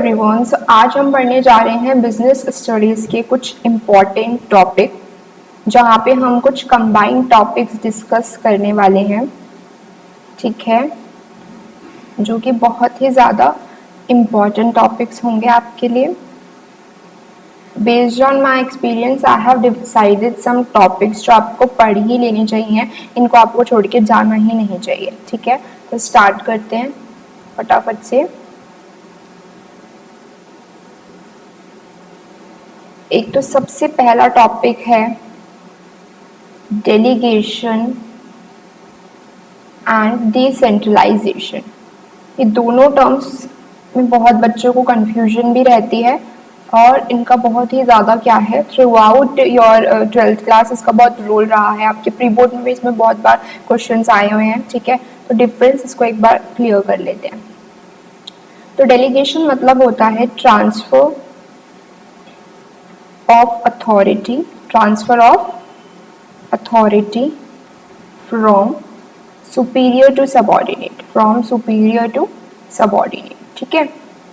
Everyone, आज हम पढ़ने जा रहे हैं बिजनेस स्टडीज़ के कुछ इम्पॉर्टेंट टॉपिक, जहाँ पे हम कुछ कंबाइंड टॉपिक्स डिस्कस करने वाले हैं। ठीक है, जो कि बहुत ही ज़्यादा इम्पॉर्टेंट टॉपिक्स होंगे आपके लिए। Based on my experience I have decided some topics जो आपको पढ़ ही लेने चाहिए, इनको आपको छोड़ के जाना ही नहीं चाहिए। ठीक है, तो स्टार्ट करते हैं फटाफट से। एक तो सबसे पहला टॉपिक है डेलीगेशन एंड डिसेंट्रलाइजेशन। ये दोनों टर्म्स में बहुत बच्चों को कंफ्यूजन भी रहती है और इनका बहुत ही ज़्यादा क्या है, through out your 12th class इसका बहुत रोल रहा है। आपके प्री बोर्ड में भी इसमें बहुत बार क्वेश्चंस आए हुए हैं। ठीक है, तो डिफरेंस इसको एक बार क्लियर कर लेते हैं। तो डेलीगेशन मतलब होता है transfer of authority, transfer of authority from superior to subordinate, from superior to subordinate। ठीक है,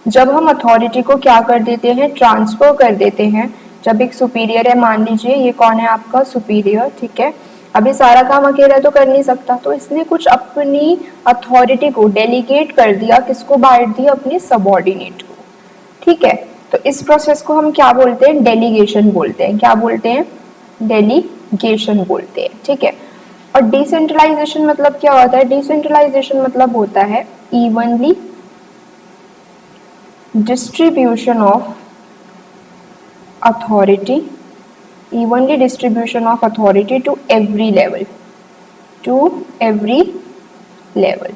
जब हम अथॉरिटी को क्या कर देते हैं, ट्रांसफर कर देते हैं। जब एक सुपीरियर है, मान लीजिए ये कौन है आपका सुपीरियर। ठीक है, अभी सारा काम अकेला तो कर नहीं सकता, तो इसने कुछ अपनी अथॉरिटी को डेलीगेट कर दिया। किसको बांट दिया, अपने सबऑर्डिनेट को। ठीक है, तो इस प्रोसेस को हम क्या बोलते हैं, डेलीगेशन बोलते हैं। क्या बोलते हैं, डेलीगेशन बोलते हैं। ठीक है, और डिसेंट्रलाइजेशन मतलब क्या होता है, डिसेंट्रलाइजेशन मतलब होता है evenly distribution of authority, evenly distribution of authority to every level, to every level.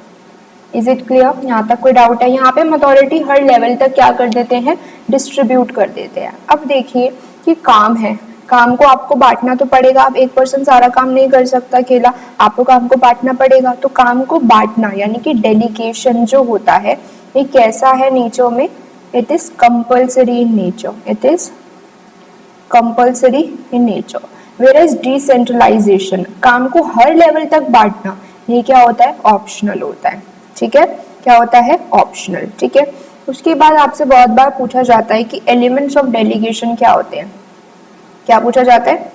Is it clear, यहाँ तक कोई डाउट है? यहाँ पे हम अथॉरिटी हर लेवल तक क्या कर देते हैं, डिस्ट्रीब्यूट कर देते हैं। अब देखिए कि काम है, काम को आपको बांटना तो पड़ेगा। आप एक पर्सन सारा काम नहीं कर सकता अकेला, आपको काम को बांटना पड़ेगा। तो काम को बांटना यानी कि डेलीगेशन जो होता है, ये कैसा है नेचर में, it is compulsory in nature, it is compulsory in nature. Whereas decentralisation, काम को हर लेवल तक बांटना, ये क्या होता है, ऑप्शनल होता है। ठीक है, क्या होता है, ऑप्शनल। ठीक है, उसके बाद आपसे बहुत बार पूछा जाता है कि एलिमेंट्स ऑफ डेलीगेशन क्या होते हैं। क्या पूछा जाता है,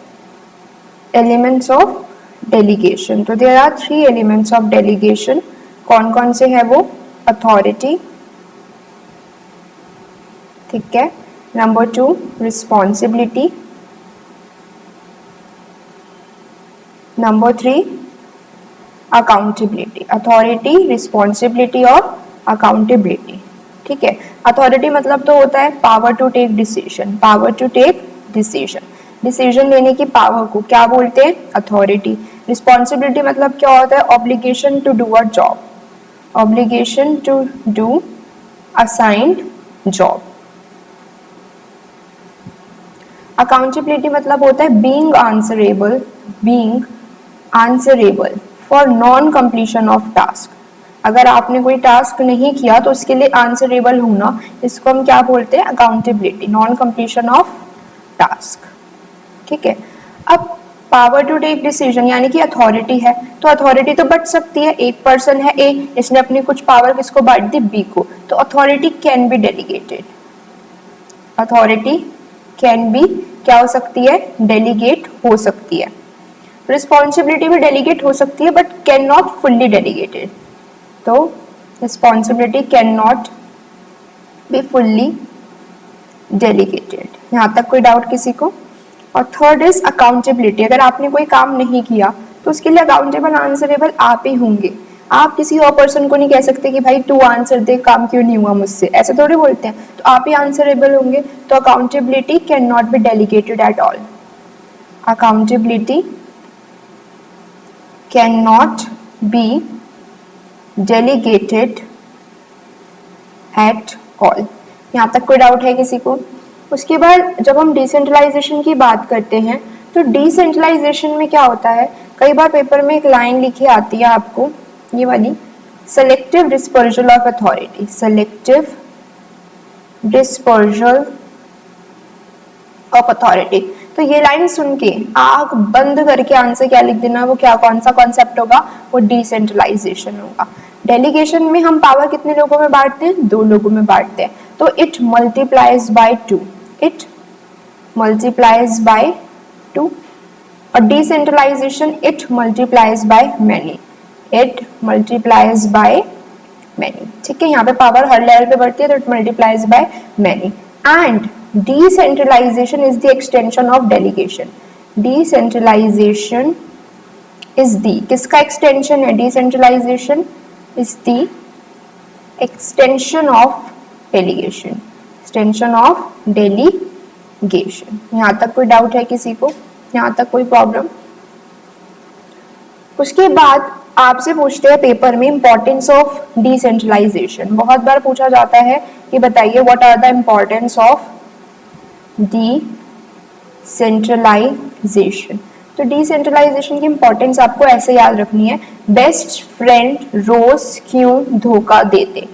एलिमेंट्स ऑफ डेलीगेशन। तो there are 3 elements of delegation. कौन कौन से है वो, अथॉरिटी, ठीक है, number 2 responsibility, number 3 accountability. Authority, responsibility और अकाउंटेबिलिटी। ठीक है, अथॉरिटी मतलब तो होता है power to take decision, power to take decision, decision लेने की पावर को क्या बोलते हैं, अथॉरिटी। रिस्पॉन्सिबिलिटी मतलब क्या होता है, obligation to do a job, obligation to do assigned job. Accountability मतलब होता है being answerable, being answerable for non completion of task. अगर आपने कोई टास्क नहीं किया तो उसके लिए आंसरेबल होना, इसको हम क्या बोलते हैं, accountability, non completion of task. ठीक है, अब पावर टू टेक डिसीजन यानी कि अथॉरिटी है, तो अथॉरिटी तो बढ़ सकती है। एक पर्सन है ए, इसने अपनी कुछ पावर किसको बांट दी, बी को, तो authority can be delegated, authority can be क्या हो सकती है, डेलीगेट हो सकती है। रिस्पॉन्सिबिलिटी भी डेलीगेट हो सकती है but can not fully delegated, तो responsibility can not be fully delegated. यहाँ तक कोई डाउट किसी को? और थर्ड इज अकाउंटेबिलिटी। अगर आपने कोई काम नहीं किया तो उसके लिए अकाउंटेबल, आंसरेबल आप ही होंगे। आप किसी और पर्सन को नहीं कह सकते कि भाई तू आंसर दे, काम क्यों नहीं हुआ मुझसे, ऐसे थोड़ी बोलते हैं। तो आप ही आंसरेबल होंगे, तो accountability can not be delegated at all, accountability cannot be delegated at all। यहाँ तक कोई डाउट है किसी को? उसके बाद जब हम डिसेंट्रलाइजेशन की बात करते हैं, तो डिसेंट्रलाइजेशन में क्या होता है, कई बार पेपर में एक लाइन लिखी आती है आपको, ये वाली, selective dispersal of authority, selective dispersal of authority. तो ये लाइन सुन के आंख बंद करके आंसर क्या लिख देना, वो क्या, कौन सा कॉन्सेप्ट होगा, वो डिसेंट्रलाइजेशन होगा। डेलीगेशन में हम पावर कितने लोगों में बांटते हैं, 2 लोगों में बांटते हैं। तो it multiplies by 2, it multiplies by 2। और decentralisation, it multiplies by many, it multiplies by many. ठीक है, यहाँ पे पावर हर लेवल पे बढ़ती है तो it multiplies by many. And decentralisation is the extension of delegation, decentralisation is the, किसका एक्सटेंशन है? Decentralisation is the extension of delegation, extension of delegation. यहाँ तक कोई डाउट है किसी को? यहाँ तक कोई प्रॉब्लम? उसके बाद आपसे पूछते हैं पेपर में इंपॉर्टेंस ऑफ डिसेंट्रलाइजेशन। बहुत बार पूछा जाता है कि बताइए what are the importance of decentralisation. तो डिसेंट्रलाइजेशन की इंपॉर्टेंस आपको ऐसे याद रखनी है, बेस्ट फ्रेंड रोज क्यों धोखा देते,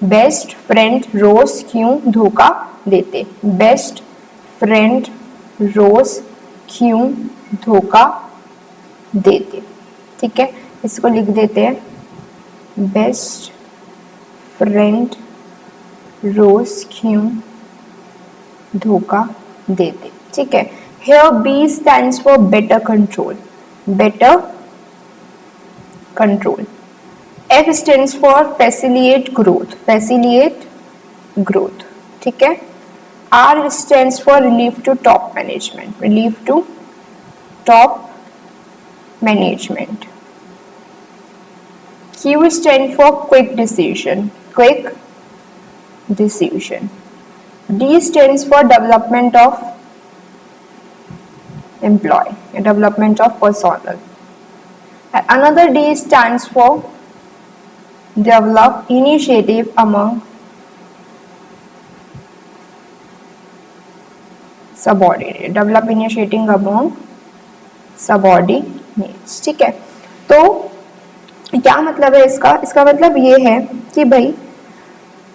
बेस्ट फ्रेंड रोज क्यों धोखा देते, बेस्ट फ्रेंड रोज क्यों धोखा देते। ठीक है, इसको लिख देते हैं, बेस्ट फ्रेंड रोज क्यों धोखा देते। ठीक है, here B stands for better control, better control। F stands for facilitate growth, facilitate growth। ठीक है, R stands for relief to top management, relief to top management। Q stands for quick decision, quick decision। D stands for development of employee, development of personnel। Another D stands for develop initiative among subordinate, develop initiative among subordinates। ठीक है, तो क्या मतलब है इसका? इसका मतलब ये है कि भाई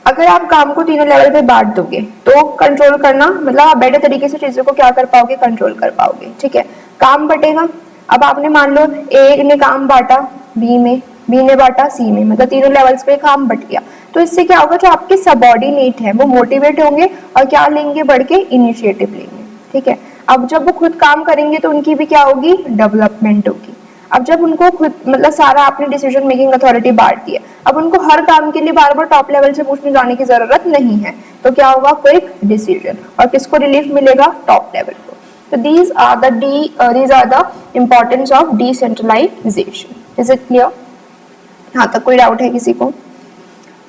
अगर आप काम को तीनों लेवल पे बांट दोगे तो कंट्रोल करना मतलब आप बेटर तरीके से चीजों को क्या कर पाओगे? कंट्रोल कर पाओगे। ठीक है, काम बटेगा। अब आपने मान लो ए ने काम बांटा बी में, बी ने बांटा सी में, मतलब तीनों लेवल्स पे काम बट गया। तो इससे क्या होगा, जो आपके सबऑर्डिनेट है वो मोटिवेट होंगे और क्या लेंगे? बढ़ के इनिशिएटिव लेंगे। ठीक है, अब जब वो खुद काम करेंगे तो उनकी भी क्या होगी? डेवलपमेंट होगी। अब जब उनको खुद मतलब सारा आपने डिसीजन मेकिंग अथॉरिटी बांट दी है, अब उनको हर काम के लिए बार बार टॉप लेवल से पूछने जाने की जरूरत नहीं है, तो क्या होगा? Quick decision. और किसको रिलीफ मिलेगा? टॉप लेवल को। तो these are the importance of decentralization। Is it clear? यहाँ तक कोई डाउट है किसी को?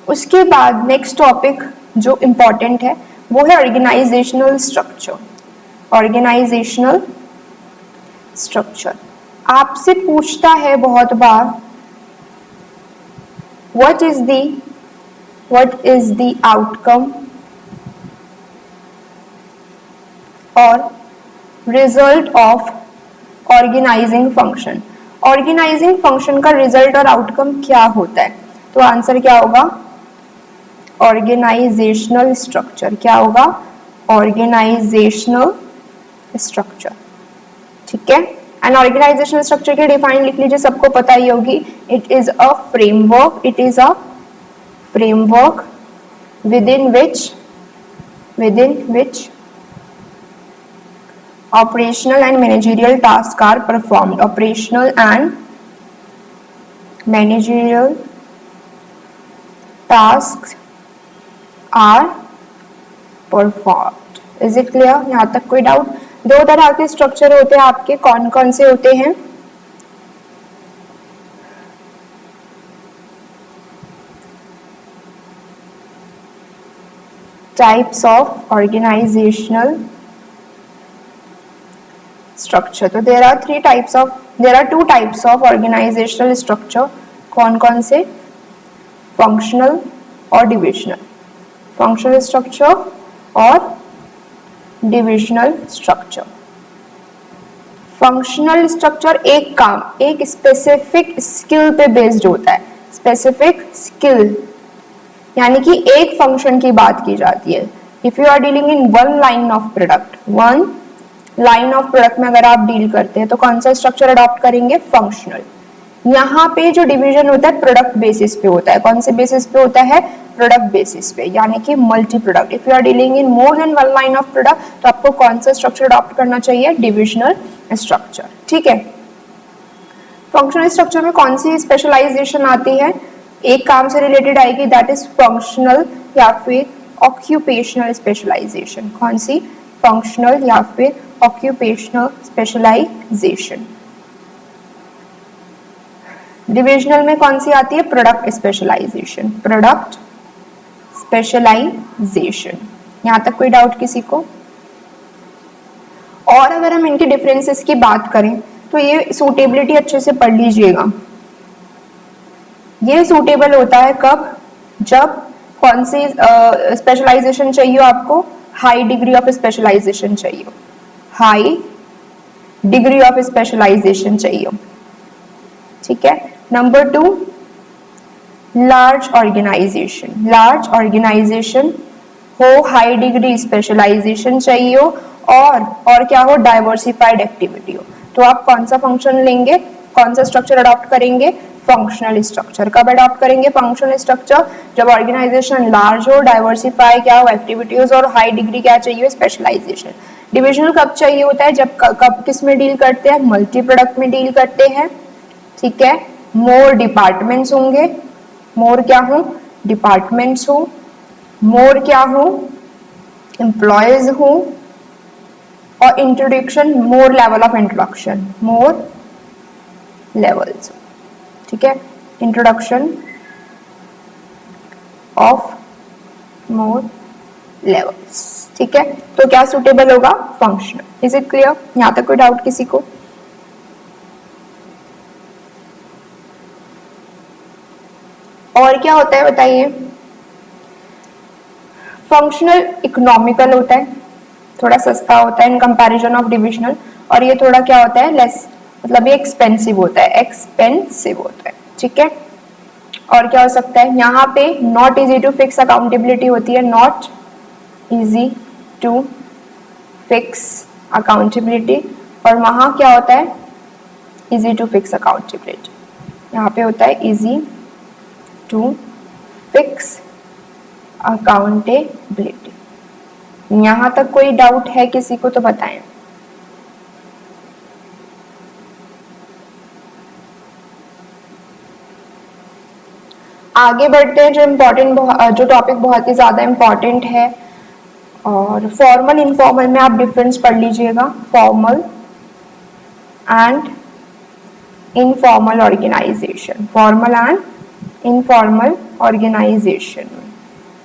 उसके बाद नेक्स्ट टॉपिक जो इम्पोर्टेंट है वो है ऑर्गेनाइजेशनल स्ट्रक्चर। ऑर्गेनाइजेशनल स्ट्रक्चर आपसे पूछता है बहुत बार, what is the outcome और result of organising function. Organising function का रिजल्ट और आउटकम क्या होता है? तो आंसर क्या होगा? Organisational structure. क्या होगा? Organisational structure. ठीक है, एंड ऑर्गेनाइजेशनल स्ट्रक्चर की डिफाइन लिख लीजिए, सबको पता ही होगी। It is a framework, it is a framework within which operational and managerial tasks are performed, operational and managerial tasks are performed। Is it clear? यहाँ तक कोई डाउट? दो तरह के स्ट्रक्चर होते हैं आपके, कौन कौन से होते हैं? Types of organisational structure. तो there are two types of organizational structure। कौन कौन से? फंक्शनल और डिविजनल। फंक्शनल स्ट्रक्चर और डिविजनल स्ट्रक्चर। फंक्शनल स्ट्रक्चर एक काम, एक स्पेसिफिक स्किल पे बेस्ड होता है। स्पेसिफिक स्किल यानी कि एक फंक्शन की बात की जाती है। If you are dealing in one line of product, one line of product में अगर आप डील करते हैं तो कौन सा स्ट्रक्चर अडॉप्ट करेंगे? फंक्शनल। यहाँ पे जो डिवीजन होता है प्रोडक्ट बेसिस पे होता है। कौन से बेसिस पे होता है? प्रोडक्ट बेसिस पे, यानी कि multi product. If you are dealing in more than one line of product तो आपको कौन सा स्ट्रक्चर अडॉप्ट करना चाहिए? Divisional structure. ठीक है। फंक्शनल स्ट्रक्चर में कौन सी स्पेशलाइजेशन आती है? एक काम से रिलेटेड आएगी, दैट इज फंक्शनल या फिर ऑक्यूपेशनल स्पेशलाइजेशन। कौन सी? फंक्शनल या फिर ऑक्यूपेशनल स्पेशलाइजेशन। डिविजनल में कौन सी आती है? Product specialisation. Product specialisation. यहां तक कोई डाउट किसी को? और अगर हम इनके डिफरेंसेस की बात करें तो ये सूटेबिलिटी अच्छे से पढ़ लीजिएगा। ये सूटेबल होता है कब? जब कौन सी स्पेशलाइजेशन चाहिए आपको? हाई डिग्री ऑफ स्पेशलाइजेशन चाहिए। हाई डिग्री ऑफ स्पेशलाइजेशन चाहिए। ठीक है। Number 2, large organisation. Large organisation हो, हाई डिग्री स्पेशलाइजेशन चाहिए हो, और क्या हो? डाइवर्सिफाइड एक्टिविटी हो। तो आप कौन सा फंक्शन लेंगे? कौन सा स्ट्रक्चर अडॉप्ट करेंगे? Functional structure. कब अडॉप्ट करेंगे फंक्शनल स्ट्रक्चर? जब ऑर्गेनाइजेशन लार्ज हो, डाइवर्सिफाई क्या हो? एक्टिविटीज, और हाई डिग्री क्या चाहिए? स्पेशलाइजेशन। डिविजनल कब चाहिए होता है? जब कब किस में डील करते हैं? मल्टी प्रोडक्ट में डील करते हैं। ठीक है। मोर डिपार्टमेंट्स होंगे, मोर क्या हो? डिपार्टमेंट्स हो, मोर क्या हो? एम्प्लॉयज हो, और introduction, more level of introduction, more levels. ठीक है। Introduction of more levels. ठीक है। तो क्या सुटेबल होगा? फंक्शनल। Is it clear? यहां तक कोई डाउट किसी को? और क्या होता है बताइए? फंक्शनल इकोनॉमिकल होता है, थोड़ा सस्ता होता है इन कंपैरिजन ऑफ डिविजनल, और ये थोड़ा क्या होता है? लेस, मतलब ये एक्सपेंसिव होता है। एक्सपेंसिव होता है। ठीक है। और क्या हो सकता है? यहाँ पे not easy to fix accountability होती है। Not easy to fix accountability. और वहां क्या होता है? Easy to fix accountability. यहाँ पे होता है इजी टू फिक्स अकाउंटेबिलिटी। यहां तक कोई डाउट है किसी को तो बताएं। आगे बढ़ते हैं। जो टॉपिक बहुत ही ज्यादा इंपॉर्टेंट है, और फॉर्मल इनफॉर्मल में आप डिफरेंस पढ़ लीजिएगा। Formal and informal organisation. Formal and informal organisation.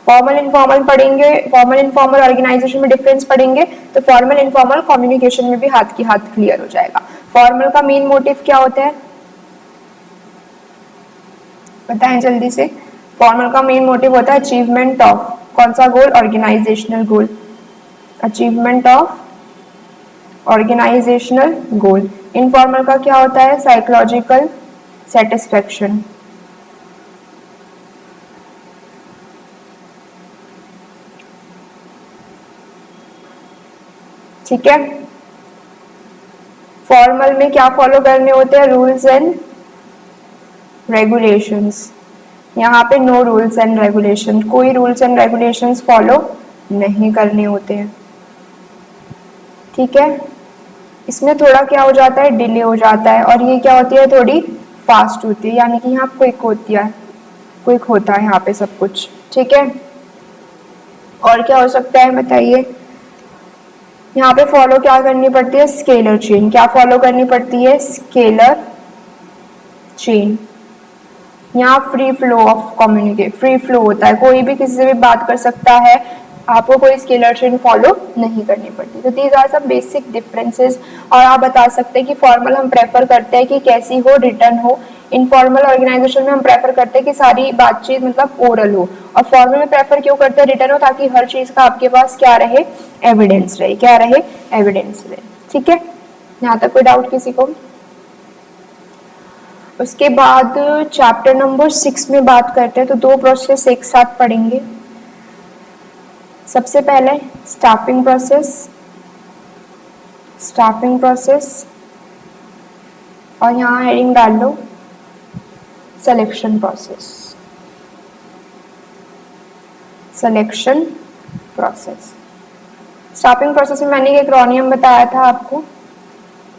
Formal informal पढ़ेंगे, फॉर्मल इनफॉर्मल ऑर्गेनाइजेशन में डिफरेंस पढ़ेंगे तो फॉर्मल इनफॉर्मल कम्युनिकेशन में भी हाथ की हाथ क्लियर हो जाएगा। फॉर्मल का मेन मोटिव क्या होता है? बताएं जल्दी से। फॉर्मल का मेन मोटिव होता है अचीवमेंट ऑफ कौन सा गोल? Organisational goal. Achievement of organisational goal. Informal का क्या होता है? Psychological satisfaction. ठीक है। फॉर्मल में क्या फॉलो करने होते हैं? Rules and regulations. यहाँ पे नो रूल्स एंड रेगुलेशन, कोई रूल्स एंड रेगुलेशंस फॉलो नहीं करने होते हैं। ठीक है। इसमें थोड़ा क्या हो जाता है? डिले हो जाता है, और ये क्या होती है? थोड़ी फास्ट होती है, यानी कि यहाँ क्विक होती है, क्विक होता है यहाँ पे सब कुछ। ठीक है। और क्या हो सकता है बताइए? यहाँ पे फॉलो क्या करनी पड़ती है? Scalar chain. क्या फॉलो करनी पड़ती है? Scalar chain. यहाँ free flow of communicate, free flow होता है, कोई भी किसी से भी बात कर सकता है, आपको कोई स्केलर चेन फॉलो नहीं करनी पड़ती। तो दीज आर सब बेसिक डिफरेंसेस। और आप बता सकते हैं कि फॉर्मल हम प्रेफर करते हैं कि कैसी हो? रिटर्न हो। इनफॉर्मल ऑर्गेनाइजेशन में हम प्रेफर करते हैं कि सारी बातचीत मतलब ओरल हो, और फॉर्मल में प्रेफर क्यों करते हैं? रिटर्न हो, ताकि हर चीज का आपके पास क्या रहे? एविडेंस रहे। क्या रहे? एविडेंस रहे। ठीक है। यहाँ तक कोई डाउट किसी को? उसके बाद चैप्टर नंबर 6 में बात करते हैं, तो दो प्रोसेस एक साथ पढ़ेंगे। सबसे पहले स्टाफिंग प्रोसेस। स्टाफिंग प्रोसेस, और यहाँ हेडिंग डाल लो selection process, selection process. Staffing process में मैंने एक एक्रोनियम बताया था आपको,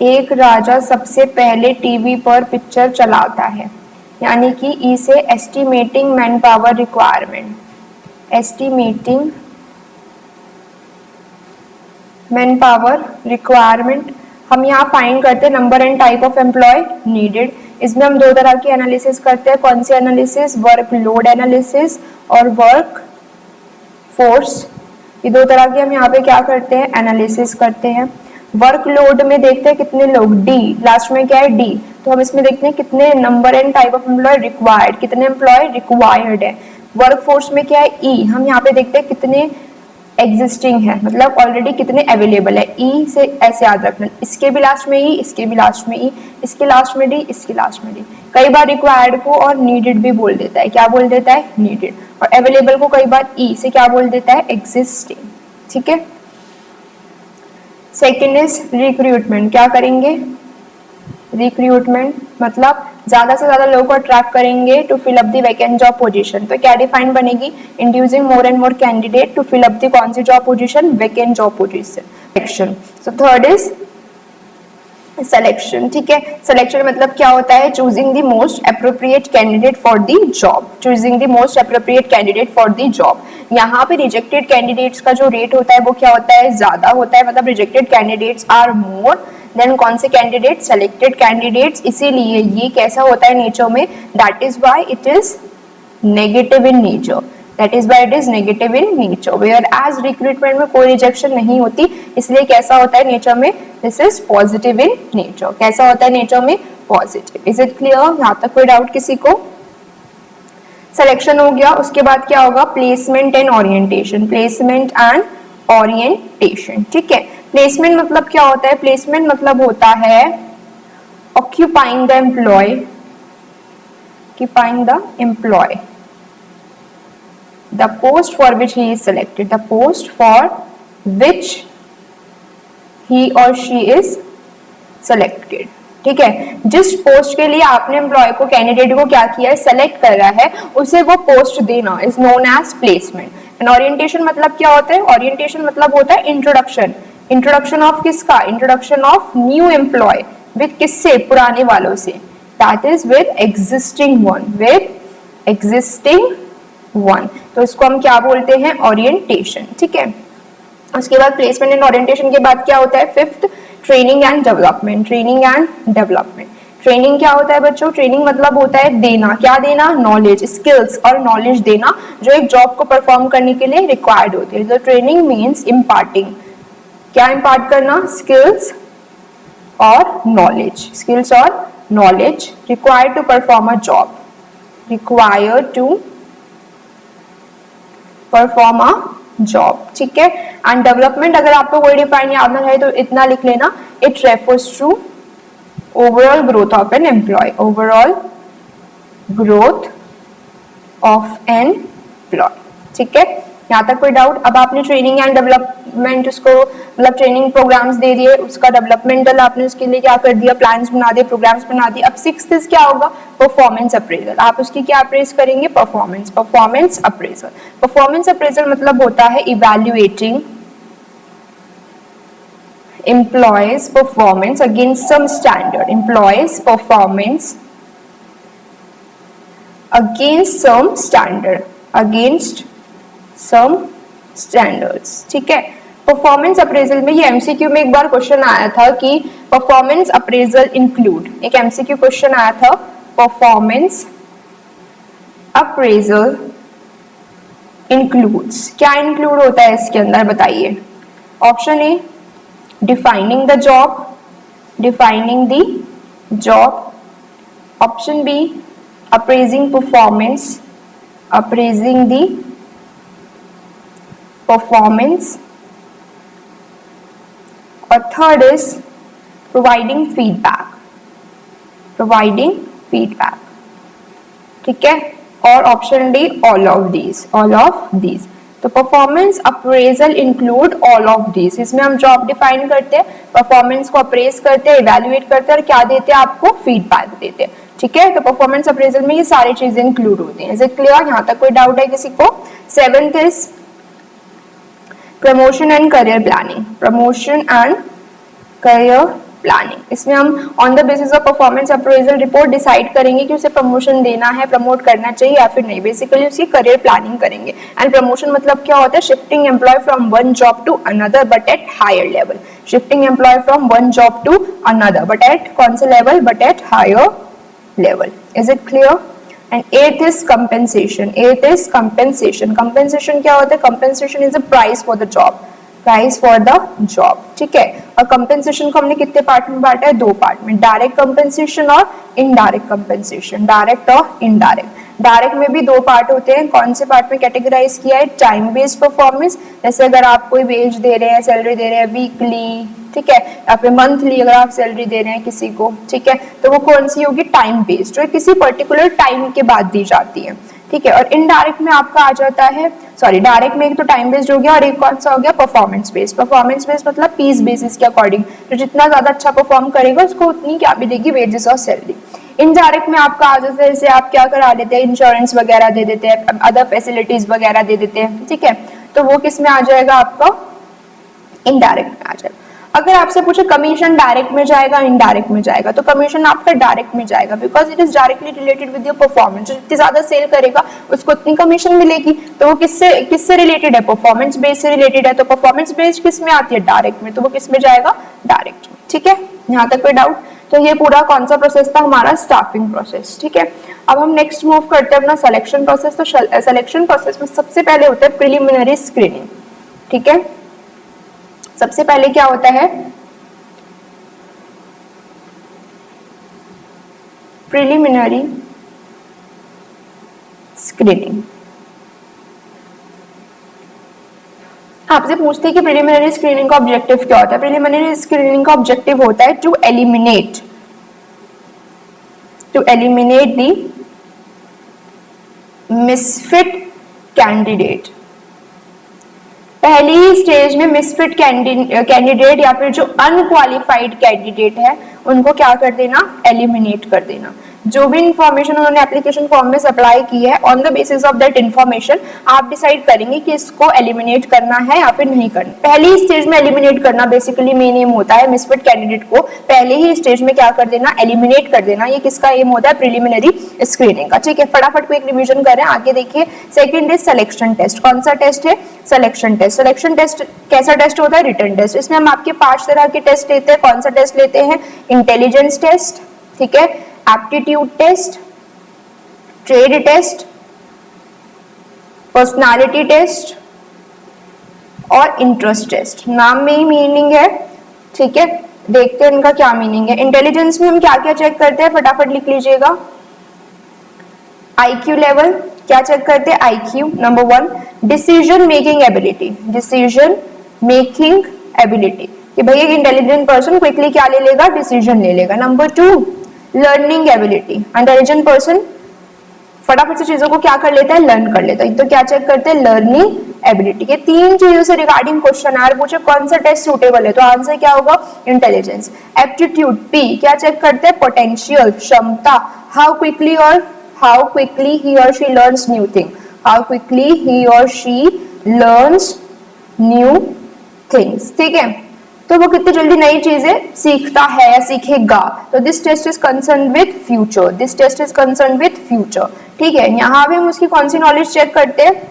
एक राजा सबसे पहले टीवी पर पिक्चर चलाता है, यानी कि ई से estimating manpower requirement, estimating manpower requirement. हम यहाँ फाइंड करते हैं number and type of employ needed. इसमें हम दो तरह की एनालिसिस करते हैं, कौन सी एनालिसिस, वर्क लोड एनालिसिस और वर्क फोर्स। ये दो तरह की हम यहाँ पे क्या करते हैं, एनालिसिस करते हैं। वर्क लोड में देखते हैं कितने लोग, डी, लास्ट में क्या है डी, तो हम इसमें देखते हैं कितने number and type of employ required, कितने एम्प्लॉय रिक्वायर्ड है। वर्क फोर्स में क्या है ई, हम यहाँ पे देखते हैं कितने एग्जिस्टिंग है, मतलब ऑलरेडी कितने अवेलेबल है। ई से ऐसे याद रखना, इसके भी लास्ट में ई, इसके भी लास्ट में ई, इसके लास्ट में डी, इसके लास्ट में डी। कई बार रिक्वायर्ड को और नीडेड भी बोल देता है, क्या बोल देता है, नीडेड। और अवेलेबल को कई बार ई से क्या बोल देता है, एग्जिस्टिंग। ठीक है। Second is recruitment. क्या करेंगे, रिक्रूटमेंट मतलब ज्यादा से ज्यादा लोगों को अट्रैक्ट करेंगे to fill up the vacant job position. तो क्या डिफाइन बनेगी, inducing more and more candidate to fill up the कौन सी job position, vacant job position. So third is selection. ठीक है, सिलेक्शन मतलब क्या होता है, choosing the most appropriate candidate for the job, choosing the most appropriate candidate for the job. यहाँ पे रिजेक्टेड कैंडिडेट्स का जो रेट होता है वो क्या होता है, ज्यादा होता है, मतलब rejected candidates are more than कौन से कैंडिडेट, सेलेक्टेड कैंडिडेट्स। इसीलिए ये कैसा होता है नेचर में, that is why it is negative in nature, that is why it is negative in nature. Whereas recruitment में कोई रिजेक्शन नहीं होती, इसलिए कैसा होता है नेचर में, this is positive in nature. कैसा होता है नेचर में, पॉजिटिव। इज इट क्लियर, यहाँ तक कोई डाउट किसी को? सिलेक्शन हो गया, उसके बाद क्या होगा, placement and orientation, placement and orientation. ठीक है, प्लेसमेंट मतलब क्या होता है, प्लेसमेंट मतलब होता है occupying the employ, occupying the employ the post for which he is selected, the post for which he or she is selected। ठीक है, जिस पोस्ट के लिए आपने एम्प्लॉय को, कैंडिडेट को क्या किया है, सेलेक्ट कर रहा है, उसे वो पोस्ट देना is known as placement. And orientation मतलब क्या होता है, ओरिएंटेशन मतलब होता है इंट्रोडक्शन, इंट्रोडक्शन ऑफ किसका, introduction of new employ with किससे, पुराने वालों से, that is with existing one, with existing one. तो इसको हम क्या बोलते हैं, ओरिएंटेशन। ठीक है, उसके बाद प्लेसमेंट एंड ओरिएंटेशन के बाद क्या होता है, fifth training and development, training and development. Training क्या होता है बच्चों, ट्रेनिंग मतलब होता है देना, क्या देना, नॉलेज, स्किल्स और नॉलेज देना जो एक जॉब को परफॉर्म करने के लिए रिक्वायर्ड होती है। तो ट्रेनिंग मीन्स इम्पार्टिंग, क्या इम्पार्ट करना, स्किल्स और नॉलेज, स्किल्स और knowledge required to perform a job, required to perform a job. ठीक है, एंड डेवलपमेंट अगर आपको कोई डिफाइन याद ना है तो इतना लिख लेना, it refers to overall growth of an employ, overall growth of an employ. ठीक है, यहाँ तक कोई डाउट? अब आपने ट्रेनिंग एंड डेवलपमेंट उसको, मतलब ट्रेनिंग प्रोग्राम्स दे दिए, उसका डेवलपमेंटल आपने उसके लिए क्या कर दिया, प्लान्स बना दिए, प्रोग्राम्स बना दिए। अब सिक्स्थ क्या होगा, परफॉर्मेंस अप्रेजल। आप उसकी क्या अप्रेज करेंगे, performance, performance appraisal. Performance appraisal मतलब होता है evaluating employees performance against some standard, employees performance against some standard, against some standards। ठीक है, परफॉर्मेंस अप्रेजल में, ये एमसीक्यू में एक बार क्वेश्चन आया था कि परफॉर्मेंस अप्रेजल इंक्लूड, एक एमसीक्यू क्वेश्चन आया था, परफॉर्मेंस अप्रेजल इंक्लूड्स, क्या इंक्लूड होता है इसके अंदर बताइए। Option A defining the job, defining the job, option B appraising performance, appraising the performance, और third is providing feedback, providing feedback। ठीक है, और option D all of these, all of these। तो performance appraisal include all of this. इसमें हम job define करते हैं, performance को अप्रेज करते हैं, इवैल्यूएट करते हैं और क्या देते हैं आपको, फीडबैक देते हैं। ठीक है, तो परफॉर्मेंस अप्रेजल में ये सारी चीजें इंक्लूड होती हैं। Is it clear? यहाँ तक कोई डाउट है किसी को? 7th is promotion and career planning. Promotion and career planning, इसमें हम on the basis of performance appraisal report decide करेंगे कि उसे प्रमोशन देना है, प्रमोट करना चाहिए या फिर नहीं। बेसिकली उसकी करियर प्लानिंग करेंगे। एंड प्रमोशन मतलब क्या होता है? Shifting employ from one job to another but at higher level. Shifting employ from one job to another but at कौन से level? But at higher level. Is it clear? And 8th is compensation. 8th is compensation. Compensation क्या होता है? Compensation is the price for the job. Price for the job. ठीक है, और compensation को हमने कितने पार्ट में बांटा है? 2 पार्ट में, डायरेक्ट compensation और इनडायरेक्ट compensation. डायरेक्ट और इनडायरेक्ट। डायरेक्ट में भी 2 पार्ट होते हैं। कौन से पार्ट में कैटेगराइज किया है? टाइम बेस्ड परफॉर्मेंस, जैसे अगर आप कोई वेज दे रहे हैं, सैलरी दे रहे हैं वीकली, ठीक है, या फिर मंथली अगर आप सैलरी दे रहे हैं किसी को, ठीक है, तो वो कौन सी होगी? टाइम बेस्ड, जो किसी पर्टिकुलर टाइम के बाद दी जाती है। ठीक है, और इनडायरेक्ट में आपका आ जाता है, सॉरी डायरेक्ट में एक तो टाइम बेस्ड हो गया और एक कौन सा हो गया? Performance based. परफॉर्मेंस बेस्ड मतलब पीस बेसिस के अकॉर्डिंग, तो जितना ज्यादा अच्छा परफॉर्म करेगा उसको उतनी क्या मिलेगी? वेजेस और सैलरी। इनडायरेक्ट में आपका आ जाता है, जैसे आप क्या करा देते हैं? इंश्योरेंस वगैरह दे देते हैं, अदर फैसिलिटीज वगैरह दे देते हैं, ठीक है, तो वो किस में आ जाएगा? आपका इनडायरेक्ट में आ जाएगा। अगर आपसे पूछे कमीशन डायरेक्ट में जाएगा इनडायरेक्ट में जाएगा, तो कमीशन आपका डायरेक्ट में जाएगा, because it is directly related with your performance. जितनी ज्यादा सेल करेगा उसको उतनी कमीशन मिलेगी। तो वो किससे रिलेटेड है? परफॉर्मेंस बेस से रिलेटेड है। तो परफॉर्मेंस बेस किस में आती है? डायरेक्ट में, तो वो किस में जाएगा? डायरेक्ट में। ठीक है, यहाँ तक कोई डाउट? तो ये पूरा कौन सा प्रोसेस था? हमारा स्टाफिंग प्रोसेस। ठीक है, अब हम नेक्स्ट मूव करते हैं अपना सिलेक्शन प्रोसेस। तो सिलेक्शन प्रोसेस में सबसे पहले होता है प्रिलिमिनरी स्क्रीनिंग। ठीक है, सबसे पहले क्या होता है? Preliminary screening. आपसे पूछते हैं कि प्रिलिमिनरी स्क्रीनिंग का ऑब्जेक्टिव क्या होता है? प्रिलिमिनरी स्क्रीनिंग का ऑब्जेक्टिव होता है to eliminate the misfit candidate. पहली ही स्टेज में मिसफिट कैंडिडेट या फिर जो अनक्वालिफाइड कैंडिडेट है उनको क्या कर देना? एलिमिनेट कर देना। जो भी इंफॉर्मेशन उन्होंने एप्लीकेशन फॉर्म में सप्लाई की है, on the basis of that information आप डिसाइड करेंगे कि इसको एलिमिनेट करना है या फिर नहीं करना। पहली स्टेज में एलिमिनेट करना बेसिकली मेन एम होता है। मिसफिट कैंडिडेट को पहले ही स्टेज में क्या कर देना? एलिमिनेट कर देना। ये किसका एम होता है? प्रिलिमिनरी स्क्रीनिंग का। ठीक है, फटाफट क्विक रिवीजन करें, आगे देखिए। Second is selection test. कौन सा टेस्ट है? Selection test. सिलेक्शन टेस्ट कैसा टेस्ट होता है? Written test. इसमें हम आपके 5 तरह के टेस्ट लेते हैं। कौन सा टेस्ट लेते हैं? इंटेलिजेंस टेस्ट, ठीक है, aptitude test, trade test, personality test और इंटरेस्ट टेस्ट। नाम में ही मीनिंग है, ठीक है, देखते हैं इनका क्या मीनिंग है। इंटेलिजेंस में हम क्या क्या चेक करते हैं? फटाफट लिख लीजिएगा। आईक्यू लेवल, क्या चेक करते हैं? IQ number 1। Decision making ability, decision making ability, कि भाई एक इंटेलिजेंट पर्सन क्विकली क्या ले लेगा? डिसीजन ले लेगा। Number 2 learning ability, intelligent person फटाफट से चीजों को क्या कर लेता है? लर्न कर लेता है। तो क्या चेक करते हैं? Learning ability. ये 3 चीजों से रिगार्डिंग क्वेश्चन आर पूछे कौन सा टेस्ट सूटेबल है, तो आंसर क्या होगा? इंटेलिजेंस। एप्टीट्यूड पी, क्या चेक करते हैं? पोटेंशियल, क्षमता, how quickly he or she learns new thing, how quickly he or she learns new things. ठीक है, तो वो कितनी जल्दी नई चीजें सीखता है या सीखेगा। तो this test is concern with future, this test is concern with future. ठीक है, यहाँ भी हम उसकी कौन सी नॉलेज चेक करते हैं?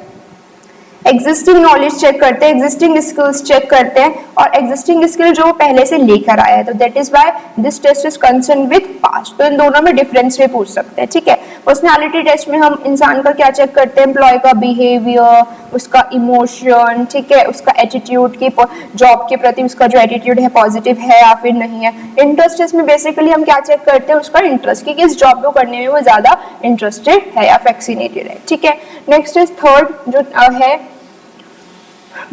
एग्जिस्टिंग नॉलेज चेक करते हैं, एग्जिस्टिंग स्किल्स चेक करते हैं, और एग्जिस्टिंग स्किल जो पहले से लेकर आया है। तो that is why this test is concern with past. तो इन दोनों में डिफरेंस भी पूछ सकते हैं। ठीक है, पर्सनालिटी टेस्ट में हम इंसान का क्या चेक करते हैं? एम्प्लॉय का बिहेवियर, उसका इमोशन, ठीक है, उसका एटीट्यूड की जॉब के प्रति उसका जो एटीट्यूड है पॉजिटिव है या फिर नहीं है। इंटरेस्ट टेस्ट में बेसिकली हम क्या चेक करते हैं? उसका इंटरेस्ट, कि किस जॉब को करने में वो ज्यादा इंटरेस्टेड है या फैसिनेटेड है। ठीक है, नेक्स्ट इज थर्ड जो है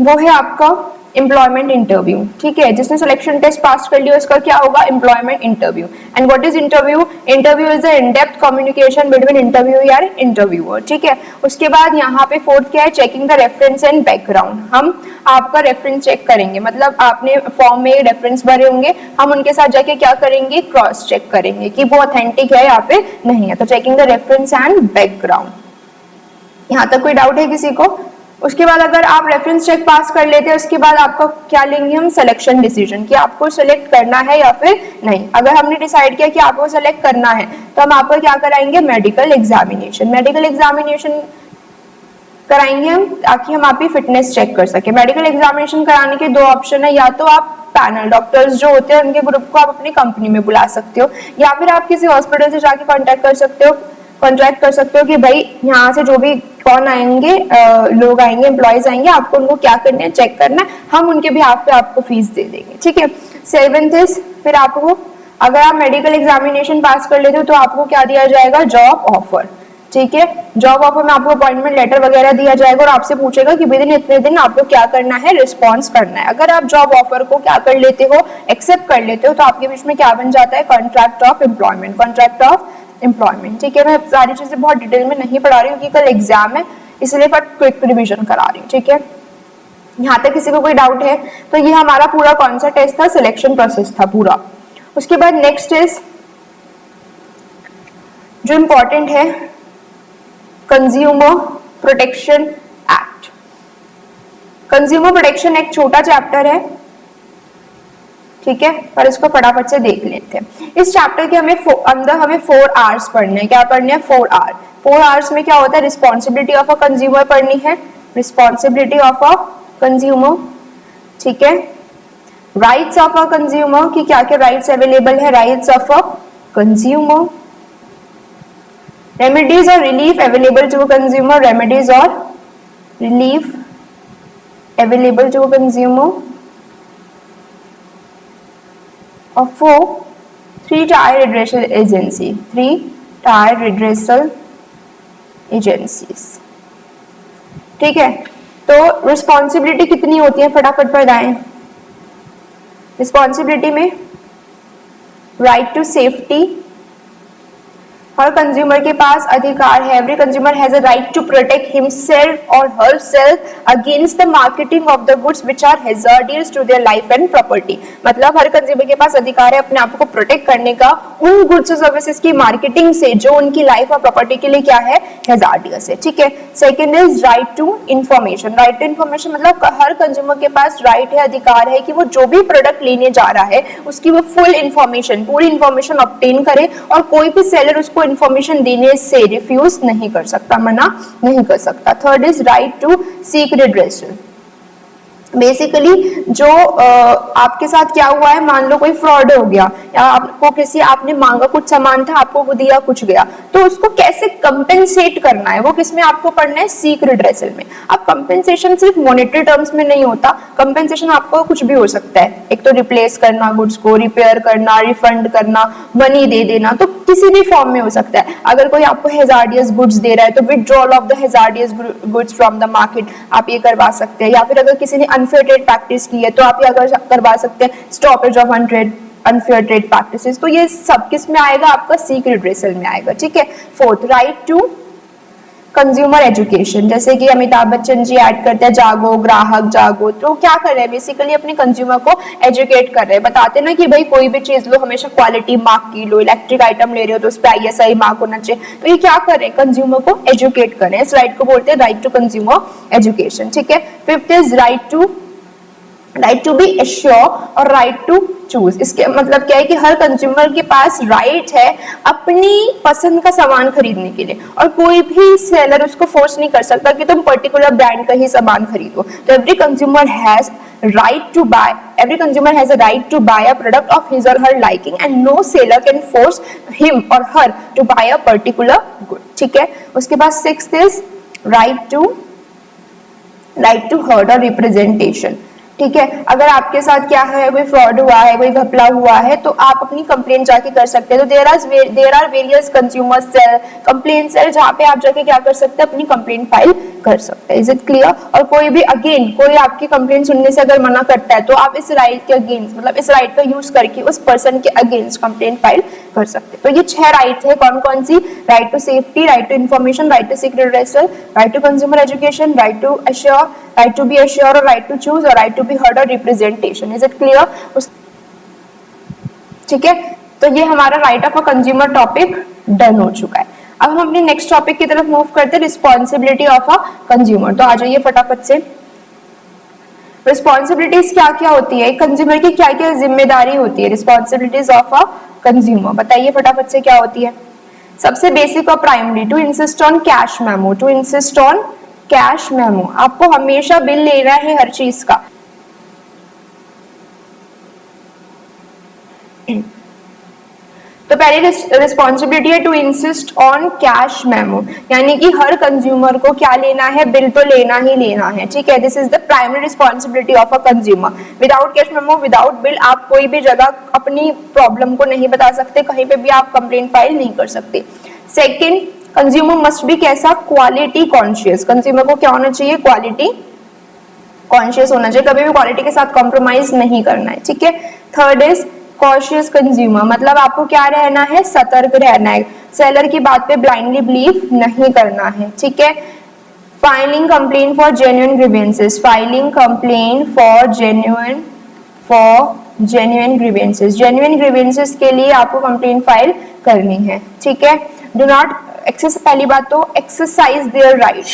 वो है आपका एम्प्लॉयमेंट इंटरव्यू, ठीक है। जिसने सिलेक्शन टेस्ट पास कर लिया उसका क्या होगा, employment interview. And what is interview, interview is the in depth communication between interview यार इंटरव्यूअर, ठीक है। उसके बाद यहाँ पे फोर्थ क्या है, checking the reference and background. हम आपका रेफरेंस चेक करेंगे, मतलब आपने फॉर्म में रेफरेंस भरे होंगे, हम उनके साथ जाके क्या करेंगे, क्रॉस चेक करेंगे कि वो ऑथेंटिक है या फिर नहीं है। तो checking the reference and background, यहाँ तक कोई डाउट है किसी को? उसके बाद अगर आप रेफरेंस चेक पास कर लेते हैं उसके बाद आपका क्या लेंगे हम, सिलेक्शन डिसीजन, कि आपको सिलेक्ट करना है या फिर नहीं। अगर हमने डिसाइड किया कि आपको सिलेक्ट करना है तो हम आपको क्या कराएंगे, मेडिकल एग्जामिनेशन। मेडिकल एग्जामिनेशन कराएंगे हम ताकि हम आपकी फिटनेस चेक कर सके। मेडिकल एग्जामिनेशन कराने के दो ऑप्शन है, या तो आप पैनल डॉक्टर्स जो होते हैं उनके ग्रुप को आप अपनी कंपनी में बुला सकते हो, या फिर आप किसी हॉस्पिटल से जाके कॉन्टेक्ट कर सकते हो, कॉन्ट्रैक्ट कर सकते हो कि भाई यहाँ से जो भी कौन आएंगे, लोग आएंगे, एम्प्लॉयज आएंगे, आपको उनको क्या करना है, चेक करना है, हम उनके बिहाफ पे आपको फीस दे देंगे, ठीक है। 7th इज, फिर आपको अगर आप मेडिकल एग्जामिनेशन पास कर लेते हो तो आपको क्या दिया जाएगा, जॉब ऑफर, ठीक है। जॉब ऑफर में आपको अपॉइंटमेंट लेटर वगैरह दिया जाएगा और आपसे पूछेगा कि विदिन इतने दिन आपको क्या करना है, रिस्पॉन्स करना है। अगर आप जॉब ऑफर को क्या कर लेते हो, एक्सेप्ट कर लेते हो, तो आपके बीच में क्या बन जाता है, contract of employment, contract of employment, ठीक है। मैं सारी चीजें बहुत डिटेल में नहीं पढ़ा रही हूँ क्योंकि कल एग्जाम है, इसलिए बट क्विक रिवीजन करा रही हूँ, ठीक है। यहाँ तक किसी को कोई डाउट है? तो ये हमारा पूरा कौन सा टेस्ट था, सिलेक्शन प्रोसेस था पूरा। उसके बाद नेक्स्ट इज जो इंपॉर्टेंट है, consumer protection act. Consumer protection act छोटा चैप्टर है, ठीक है, पर इसको फटाफट से देख लेते हैं। इस चैप्टर के अंदर हमें 4 आवर्स पढ़ने हैं। क्या पढ़ने हैं, 4 आवर। 4 आवर्स में क्या होता है, रिस्पॉन्सिबिलिटी ऑफ अ कंज्यूमर पढ़नी है, रिस्पॉन्सिबिलिटी ऑफ अ कंज्यूमर, ठीक है। राइट्स ऑफ अ कंज्यूमर की क्या क्या राइट्स अवेलेबल है, rights of a consumer, remedies और relief available to consumer, remedies और रिलीफ अवेलेबल टू कंज्यूमर, और 4 3-tier redressal agency, 3-tier redressal agencies, ठीक है। तो रिस्पॉन्सिबिलिटी कितनी होती है, फटाफट बताएं। रिस्पॉन्सिबिलिटी में राइट टू सेफ्टी, हर कंज्यूमर के पास अधिकार है, every consumer has a right to protect himself और herself against the marketing of the goods which are hazardous to their life and property. मतलब हर कंज्यूमर के पास अधिकार है अपने आप को प्रोटेक्ट करने का उन गुड्स और सर्विसेज की मार्केटिंग से जो उनकी लाइफ और प्रॉपर्टी के लिए क्या है, हैजार्डियस है, ठीक है। Second is right to information. Right to information मतलब हर कंज्यूमर के पास राइट है, अधिकार है कि वो जो भी प्रोडक्ट लेने जा रहा है उसकी वो फुल इंफॉर्मेशन, पूरी इंफॉर्मेशन ऑब्टेन करे और कोई भी सेलर उसको इंफॉर्मेशन देने से रिफ्यूज नहीं कर सकता, मना नहीं कर सकता। Third is right to seek redressal. Basically जो आपके साथ क्या हुआ है, मान लो कोई फ्रॉड हो गया या आपको किसी, आपने मांगा कुछ सामान था, आपको वो दिया कुछ गया, तो उसको कैसे कंपेंसेट करना है वो किसमें आपको पढ़ना है, सीक रिड्रेसल में। अब कंपेंसेशन सिर्फ मॉनेटरी टर्म्स में नहीं होता, कंपेंसेशन आपको कुछ भी हो सकता है। एक तो रिप्लेस करना गुड्स को, रिपेयर करना, रिफंड करना, मनी दे देना, तो किसी भी फॉर्म में हो सकता है। अगर कोई आपको हैजार्डियस गुड्स दे रहा है तो withdrawal of the hazardous goods from the market आप ये करवा सकते हैं, या फिर अगर किसी ने अनफेयर ट्रेड प्रैक्टिस की है तो आप ये करवा सकते हैं, stoppage of unfair trade practices. तो ये सब किस में आएगा, आपका सीक रिड्रेसल में आएगा, ठीक है। Fourth, right to consumer education, जैसे कि अमिताभ बच्चन जी ऐड करते हैं जागो ग्राहक जागो, तो क्या कर रहे हैं, बेसिकली अपने कंज्यूमर को एजुकेट कर रहे हैं। बताते ना कि भाई कोई भी चीज लो हमेशा क्वालिटी मार्क की लो, इलेक्ट्रिक आइटम ले रहे हो तो उस पर ISI मार्क होना चाहिए। तो ये क्या कर रहे हैं, कंज्यूमर को एजुकेट कर रहे हैं। इस राइट को बोलते हैं राइट टू कंज्यूमर एजुकेशन, ठीक है। Fifth is right to be assure और राइट टू चूज। इसके मतलब क्या है कि हर कंज्यूमर के पास राइट है अपनी पसंद का सामान खरीदने के लिए, और कोई भी सेलर उसको फोर्स नहीं कर सकता कि तुम पर्टिकुलर ब्रांड का ही सामान खरीदो। तो every consumer has a right to buy a product of his or her liking and no seller can force him or her to buy a particular good, ठीक है। उसके बाद sixth is right to heard or representation, ठीक है, अगर आपके साथ क्या है, कोई फ्रॉड हुआ है, कोई घपला हुआ है, तो आप अपनी कंप्लेंट जाके कर सकते हैं। तो there are various consumer cell, complaint cell, जहाँ पे आप जाके क्या कर सकते हैं, अपनी कंप्लेंट फाइल कर सकते हैं। Is it clear? और कोई भी अगेन कोई आपकी कंप्लेंट सुनने से अगर मना करता है तो आप इस राइट के अगेंस्ट, मतलब इस राइट का यूज करके उस पर्सन के अगेंस्ट कंप्लेंट फाइल कर सकते हैं। तो ये 6 राइट्स है, कौन कौन सी? Right to safety, right to information, right to seek redressal, right to consumer education, right to assure, right to be assure, और राइट टू चूज, और राइट टू बी हर्ड और रिप्रेजेंटेशन। Is it clear? ठीक है, तो ये हमारा right of a consumer topic done हो चुका है। अब हम अपने नेक्स्ट टॉपिक की तरफ मूव करते हैं, रिस्पॉन्सिबिलिटी ऑफ अ कंज्यूमर। तो आ जाइए फटाफट से। रिस्पॉन्सिबिलिटीज क्या क्या होती है, कंज्यूमर की क्या क्या जिम्मेदारी होती है? रिस्पॉन्सिबिलिटीज ऑफ अ कंज्यूमर बताइए फटाफट से क्या होती है? सबसे बेसिक और primary, to insist on cash memo, to insist on cash memo. आपको हमेशा बिल लेना है हर चीज का। तो पहली रिस्पॉन्सिबिलिटी है to insist on cash memo, यानी कि हर कंज्यूमर को क्या लेना है, बिल तो लेना ही लेना है। ठीक है, this is the primary responsibility of a consumer. Without cash memo, without bill आप कोई भी जगह अपनी प्रॉब्लम को नहीं बता सकते, कहीं पे भी आप कंप्लेंट फाइल नहीं कर सकते। सेकेंड, कंज्यूमर मस्ट बी कैसा, क्वालिटी कॉन्शियस। कंज्यूमर को क्या होना चाहिए, क्वालिटी कॉन्शियस होना चाहिए, कभी भी क्वालिटी के साथ कॉम्प्रोमाइज नहीं करना है। ठीक है। थर्ड इज कॉशियस कंज्यूमर, मतलब आपको क्या रहना है, सतर्क रहना है, सेलर की बात पे ब्लाइंडली बिलीव नहीं करना है। ठीक है। Filing complaint for genuine grievances, filing complaint for genuine grievances, genuine grievances के लिए आपको कंप्लेंट फाइल करनी है। ठीक है। डू नॉट एक्सेस, पहली बात तो exercise their right,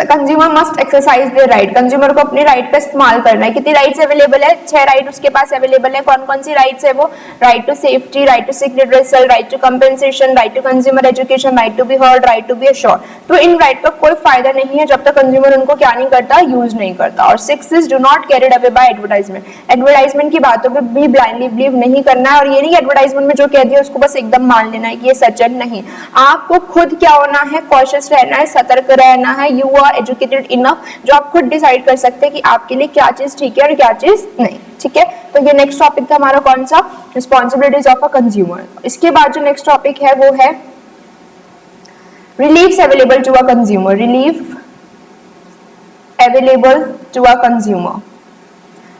consumer must exercise their right, consumer को अपने राइट का इस्तेमाल करना है। कितनी राइट्स अवेलेबल है, 6 राइट उसके पास अवेलेबल है। कौन कौन सी राइट्स है वो? Right to safety, right to seek redressal, right to compensation, right to consumer education, right to be heard, right to be assured. तो इन राइट का कोई फायदा नहीं है जब तक कंज्यूमर उनको क्या नहीं करता, यूज नहीं करता। और 6 is do not carried away by advertisement, advertisement की बातों पे भी ब्लाइंडली बिलीव नहीं करना है। और ये नहीं एडवर्टाइजमेंट में जो कह दिया उसको बस एकदम मान लेना है कि ये सच है, नहीं। आपको खुद क्या होना है, कॉशियस रहना है, सतर्क रहना है। यू आर एजुकेटेड इनफ, जो आप खुद डिसाइड कर सकते हैं कि आपके लिए क्या चीज ठीक है और क्या चीज नहीं। ठीक है। तो ये नेक्स्ट टॉपिक था हमारा, कौन सा, रिस्पॉन्सिबिलिटीज ऑफ अ कंज्यूमर। इसके बाद जो नेक्स्ट टॉपिक है वो है relief available to a consumer, relief available to a consumer.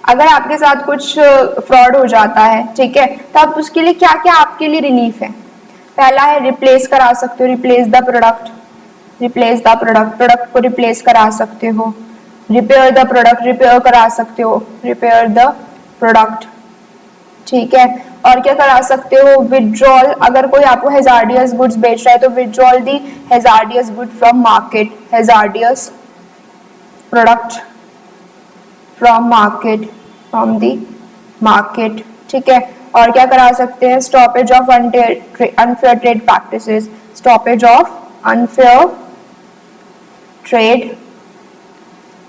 अगर आपके साथ कुछ फ्रॉड हो जाता है, ठीक है, तो आप उसके लिए क्या क्या आपके लिए रिलीफ है? पहला है रिप्लेस करा सकते हो, replace the product, replace the product, product को रिप्लेस करा सकते हो। रिपेयर द प्रोडक्ट, रिपेयर करा सकते हो, रिपेयर द प्रोडक्ट। ठीक है। और क्या करा सकते हो, विड्रॉल, अगर कोई आपको हैजार्डियस गुड्स बेच रहा है तो withdrawal the hazardous good from market, hazardous product from market, from the market. ठीक है। और क्या करा सकते हैं, stoppage of unfair trade practices, stoppage of unfair trade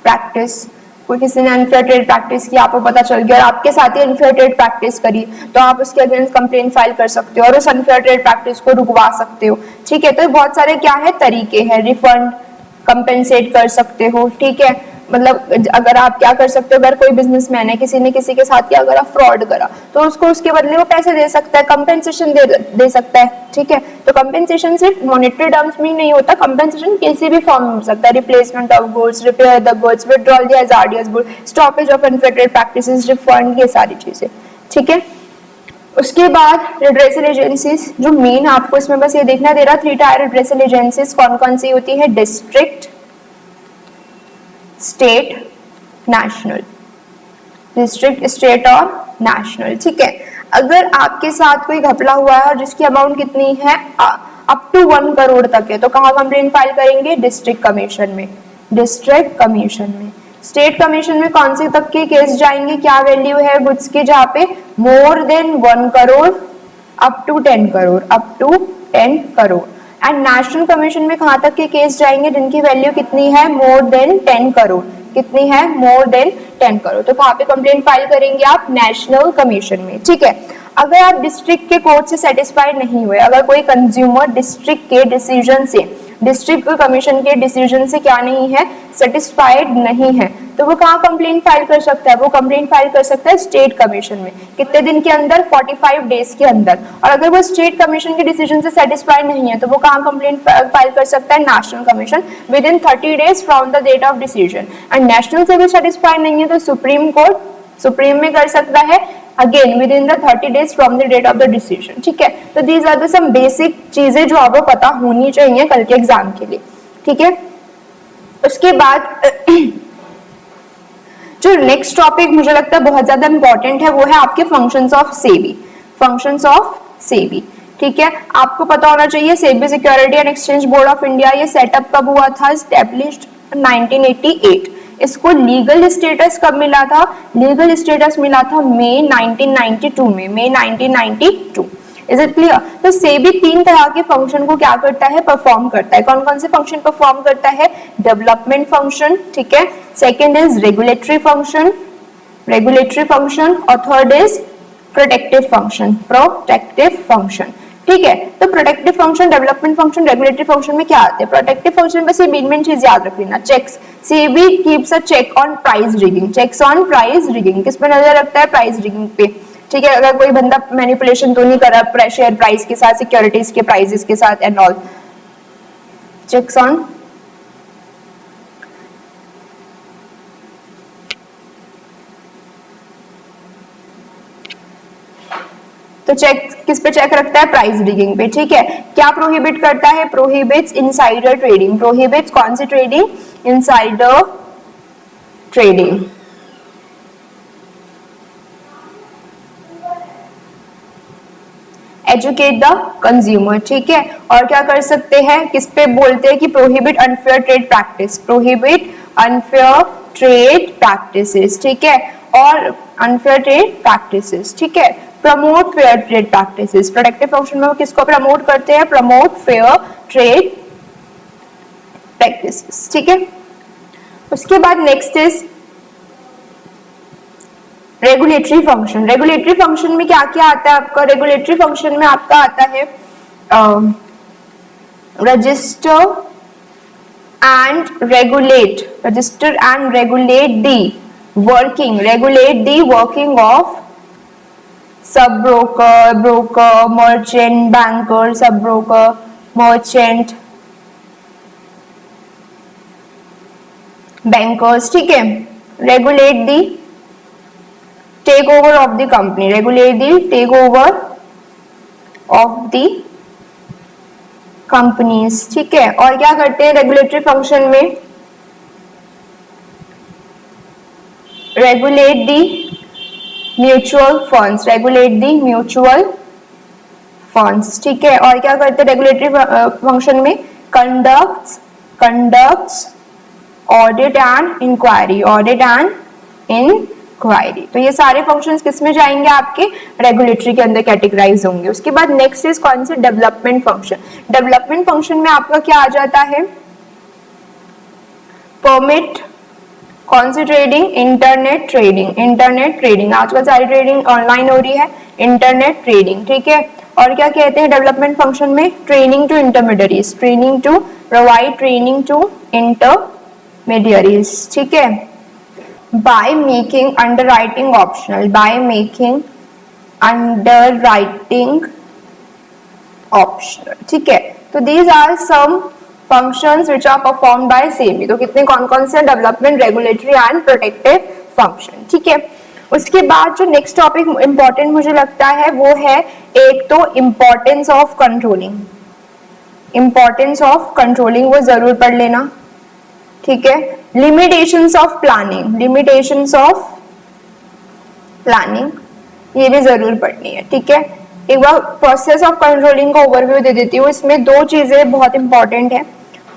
practice. कोई किसी ने अनफेयर ट्रेड प्रैक्टिस की, आपको पता चल गया और आपके साथ ही अनफेयर ट्रेड प्रैक्टिस करी, तो आप उसके अगेंस्ट कंप्लेंट फाइल कर सकते हो और उस अनफेयर ट्रेड प्रैक्टिस को रुकवा सकते हो। ठीक है। तो बहुत सारे क्या है तरीके हैं, रिफंड, कंपेंसेट कर सकते हो। ठीक है। मतलब अगर आप क्या कर सकते हो, अगर कोई बिजनेसमैन है, किसी ने किसी के साथ क्या करा, फ्रॉड करा, तो उसको उसके बदले वो पैसे दे सकता है, कंपेंसेशन दे सकता है। ठीक है। तो कंपेंसेशन सिर्फ मॉनेटरी टर्म्स में ही नहीं होता, कंपेंसेशन किसी भी फॉर्म में हो सकता है, replacement of goods, repair the goods, withdrawal the hazardous goods, stoppage of unfair trade practices, refund, ये सारी चीजें। ठीक है। उसके बाद रिड्रेसल एजेंसीज, जो मेन आपको इसमें बस ये देखना दे रहा, 3 टायर रिड्रेसल एजेंसीज कौन कौन सी होती है, district, state, national, district, state और नेशनल। ठीक है। अगर आपके साथ कोई घपला हुआ है और जिसकी अमाउंट कितनी है, अप टू 1 करोड़ तक है, तो कहाँ कंप्लेंट फाइल करेंगे, डिस्ट्रिक्ट कमीशन में, डिस्ट्रिक्ट कमीशन में। स्टेट कमीशन में कौन से तक के केस जाएंगे, क्या वैल्यू है गुड्स की, जहाँ पे more than 1 crore up to 10 crore, up to 10 crore. And national commission में कहां तक के केस जाएंगे जिनकी वैल्यू कितनी है, मोर देन 10 करोड़, कितनी है, मोर देन 10 करोड़। तो कहाँ पे कंप्लेंट फाइल करेंगे आप, नेशनल कमीशन में, ठीक है। अगर आप डिस्ट्रिक्ट के कोर्ट से सेटिस्फाइड नहीं हुए, अगर कोई कंज्यूमर डिस्ट्रिक्ट के डिसीजन से, डिस्ट्रिक्ट कमीशन के डिसीजन से क्या नहीं है, सेटिस्फाइड नहीं है, तो वो कहाँ कंप्लेंट फाइल कर सकता है, वो कंप्लेंट फाइल कर सकता है स्टेट कमीशन में। कितने दिन के अंदर, 45 डेज के अंदर। और अगर वो स्टेट कमीशन के डिसीजन से सेटिस्फाइड नहीं है तो वो कहाँ कंप्लेंट फाइल कर सकता है, national commission, within 30 days from the date of decision. And national से भी सेटिस्फाइड नहीं है तो सुप्रीम कोर्ट, सुप्रीम में कर सकता है, again within the 30 days from the date of the decision, ठीक है। तो these are the some basic चीजें जो आपको पता होनी चाहिए कल के एग्जाम के लिए, ठीक है। उसके बाद जो नेक्स्ट टॉपिक मुझे लगता है बहुत ज्यादा इंपॉर्टेंट है वो है आपके functions of SEBI, functions of SEBI, ठीक है। आपको पता होना चाहिए SEBI security and exchange board of India, ये सेटअप कब हुआ था, एस्टेब्लिश्ड 1988। इसको लीगल स्टेटस कब मिला था, लीगल स्टेटस मिला था मई 1992 में, मई 1992। Is it clear? तो सेबी 3 तरह के फंक्शन को क्या करता है, परफॉर्म करता है। कौन कौन से फंक्शन परफॉर्म करता है, डेवलपमेंट फंक्शन, ठीक है, second is regulatory function, regulatory function, और third is protective function, protective function, ठीक है। तो protective function, development function, regulatory function में क्या आते हैं, प्रोटेक्टिव फंक्शन में से मेन चीज याद रख लेना, checks, SEBI keeps a check on price rigging, checks on price rigging, किस पे नजर रखता है, प्राइस रिगिंग पे, ठीक है। अगर कोई बंदा मैनिपुलेशन तो नहीं कर रहा शेयर प्राइस के साथ, सिक्योरिटीज के प्राइसेस के साथ एंड ऑल, चेक्स ऑन, तो चेक किस पे चेक रखता है, प्राइस रिगिंग पे, ठीक है। क्या प्रोहिबिट करता है, प्रोहिबिट्स इनसाइडर ट्रेडिंग, प्रोहिबिट्स कौन सी trading, insider trading, educate the consumer, ठीक है। और क्या कर सकते हैं, किस पे बोलते हैं कि prohibit unfair trade practice, prohibit unfair trade practices, ठीक है, और अनफेयर ट्रेड प्रैक्टिसेस, ठीक है। Promote fair trade practices, protective function में वो किसको प्रमोट करते हैं, प्रमोट फेयर ट्रेड प्रैक्टिसेस, ठीक है। उसके बाद next is regulatory function, regulatory function में क्या क्या आता है आपका, रेगुलेटरी फंक्शन में आपका आता है register and regulate, register and regulate the working, regulate the working of sub broker, broker, merchant, banker, sub broker, merchant, bankers, ठीक है। Regulate the takeover of the company, regulate the takeover of the companies, ठीक है। और क्या करते हैं regulatory function में, regulate the mutual funds, regulate the mutual funds, ठीक है। और क्या करते हैं रेगुलेटरी फंक्शन में, conducts audit and inquiry, audit and inquiry. तो ये सारे फंक्शंस किस में जाएंगे, आपके रेगुलेटरी के अंदर कैटेगराइज होंगे। उसके बाद नेक्स्ट इज कौन से, डेवलपमेंट फंक्शन, डेवलपमेंट फंक्शन में आपका क्या आ जाता है, परमिट कौन सी trading, internet trading, internet trading, आजकल सारी ट्रेडिंग ऑनलाइन हो रही है, इंटरनेट ट्रेडिंग, ठीक है। और क्या कहते हैं डेवलपमेंट फंक्शन में, training to intermediaries, training to provide training to intermediaries, ठीक है। By making underwriting optional, by making underwriting optional, ठीक है। तो these are some functions which are performed by SEBI। तो कितने कौन कौन से, development, regulatory and protective function, ठीक है। उसके बाद जो नेक्स्ट टॉपिक इंपॉर्टेंट मुझे लगता है वो है एक तो importance of controlling, importance of controlling वो जरूर पढ़ लेना, ठीक है। Limitations of planning, limitations of planning ये भी जरूर पढ़नी है, ठीक है। एक बार प्रोसेस ऑफ कंट्रोलिंग का ओवरव्यू दे देती हूँ, इसमें 2 चीजें बहुत इंपॉर्टेंट है,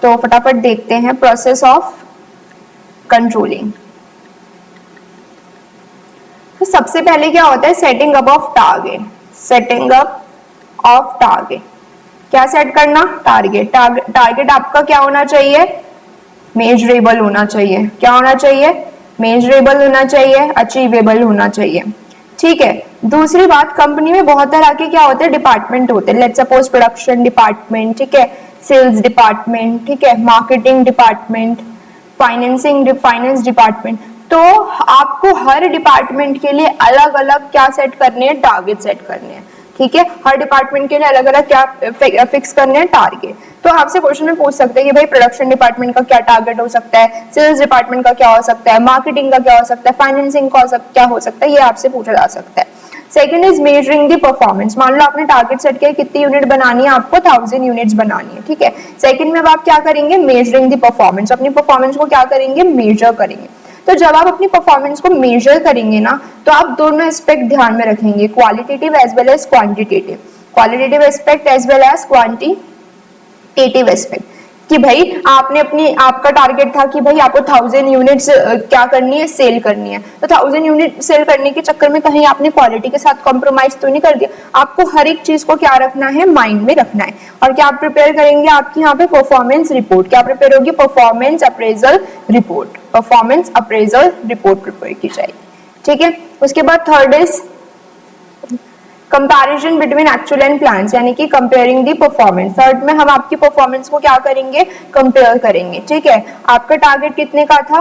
तो फटाफट देखते हैं। प्रोसेस ऑफ कंट्रोलिंग, तो सबसे पहले क्या होता है, setting up of target, setting up of target, क्या सेट करना, टारगेट, टारगेट आपका क्या होना चाहिए, मेजरेबल होना चाहिए। क्या होना चाहिए? मेजरेबल होना चाहिए, अचीवेबल होना चाहिए। ठीक है। दूसरी बात, कंपनी में बहुत तरह के क्या होते हैं, डिपार्टमेंट होते हैं। लेट्स सपोज प्रोडक्शन डिपार्टमेंट, ठीक है, सेल्स डिपार्टमेंट, ठीक है, मार्केटिंग डिपार्टमेंट, फाइनेंस डिपार्टमेंट। तो आपको हर डिपार्टमेंट के लिए अलग अलग क्या सेट करने हैं, टारगेट सेट करने हैं। ठीक है, हर डिपार्टमेंट के लिए अलग अलग क्या फिक्स करने हैं, टारगेट। तो आपसे क्वेश्चन में पूछ सकते हैं कि भाई प्रोडक्शन डिपार्टमेंट का क्या टारगेट हो सकता है, सेल्स डिपार्टमेंट का क्या हो सकता है, मार्केटिंग का क्या हो सकता है, फाइनेंसिंग का क्या हो सकता है, ये आपसे पूछा जा सकता है। Second is measuring the performance. मान लो आपने टारगेट सेट किया कितनी यूनिट बनानी है, आपको 1000 यूनिट्स बनानी है। ठीक है, सेकंड में अब आप क्या करेंगे, मेजरिंग द परफॉर्मेंस, अपनी परफॉर्मेंस को क्या करेंगे, मेजर करेंगे। तो जब आप अपनी परफॉर्मेंस को मेजर करेंगे ना, तो आप दोनों एस्पेक्ट ध्यान में रखेंगे, qualitative as well as quantitative, qualitative aspect as well as quantitative aspect. कि भाई आपका टारगेट था कि भाई आपको 1000 यूनिट्स क्या करनी है, सेल करनी है। तो 1000 यूनिट सेल करने के चक्कर में कहीं आपने क्वालिटी के साथ कॉम्प्रोमाइज तो नहीं कर दिया। आपको हर एक चीज को क्या रखना है, माइंड में रखना है। और क्या आप प्रिपेयर करेंगे, आपकी यहाँ पे परफॉर्मेंस रिपोर्ट क्या प्रिपेयर होगी, performance appraisal report, performance appraisal report prepare की जाएगी। ठीक है, उसके बाद third is comparison between actual and plans, यानी कि कंपेयरिंग दी परफॉर्मेंस। थर्ड में हम आपकी परफॉर्मेंस को क्या करेंगे, कंपेयर करेंगे। ठीक है, आपका टारगेट कितने का था,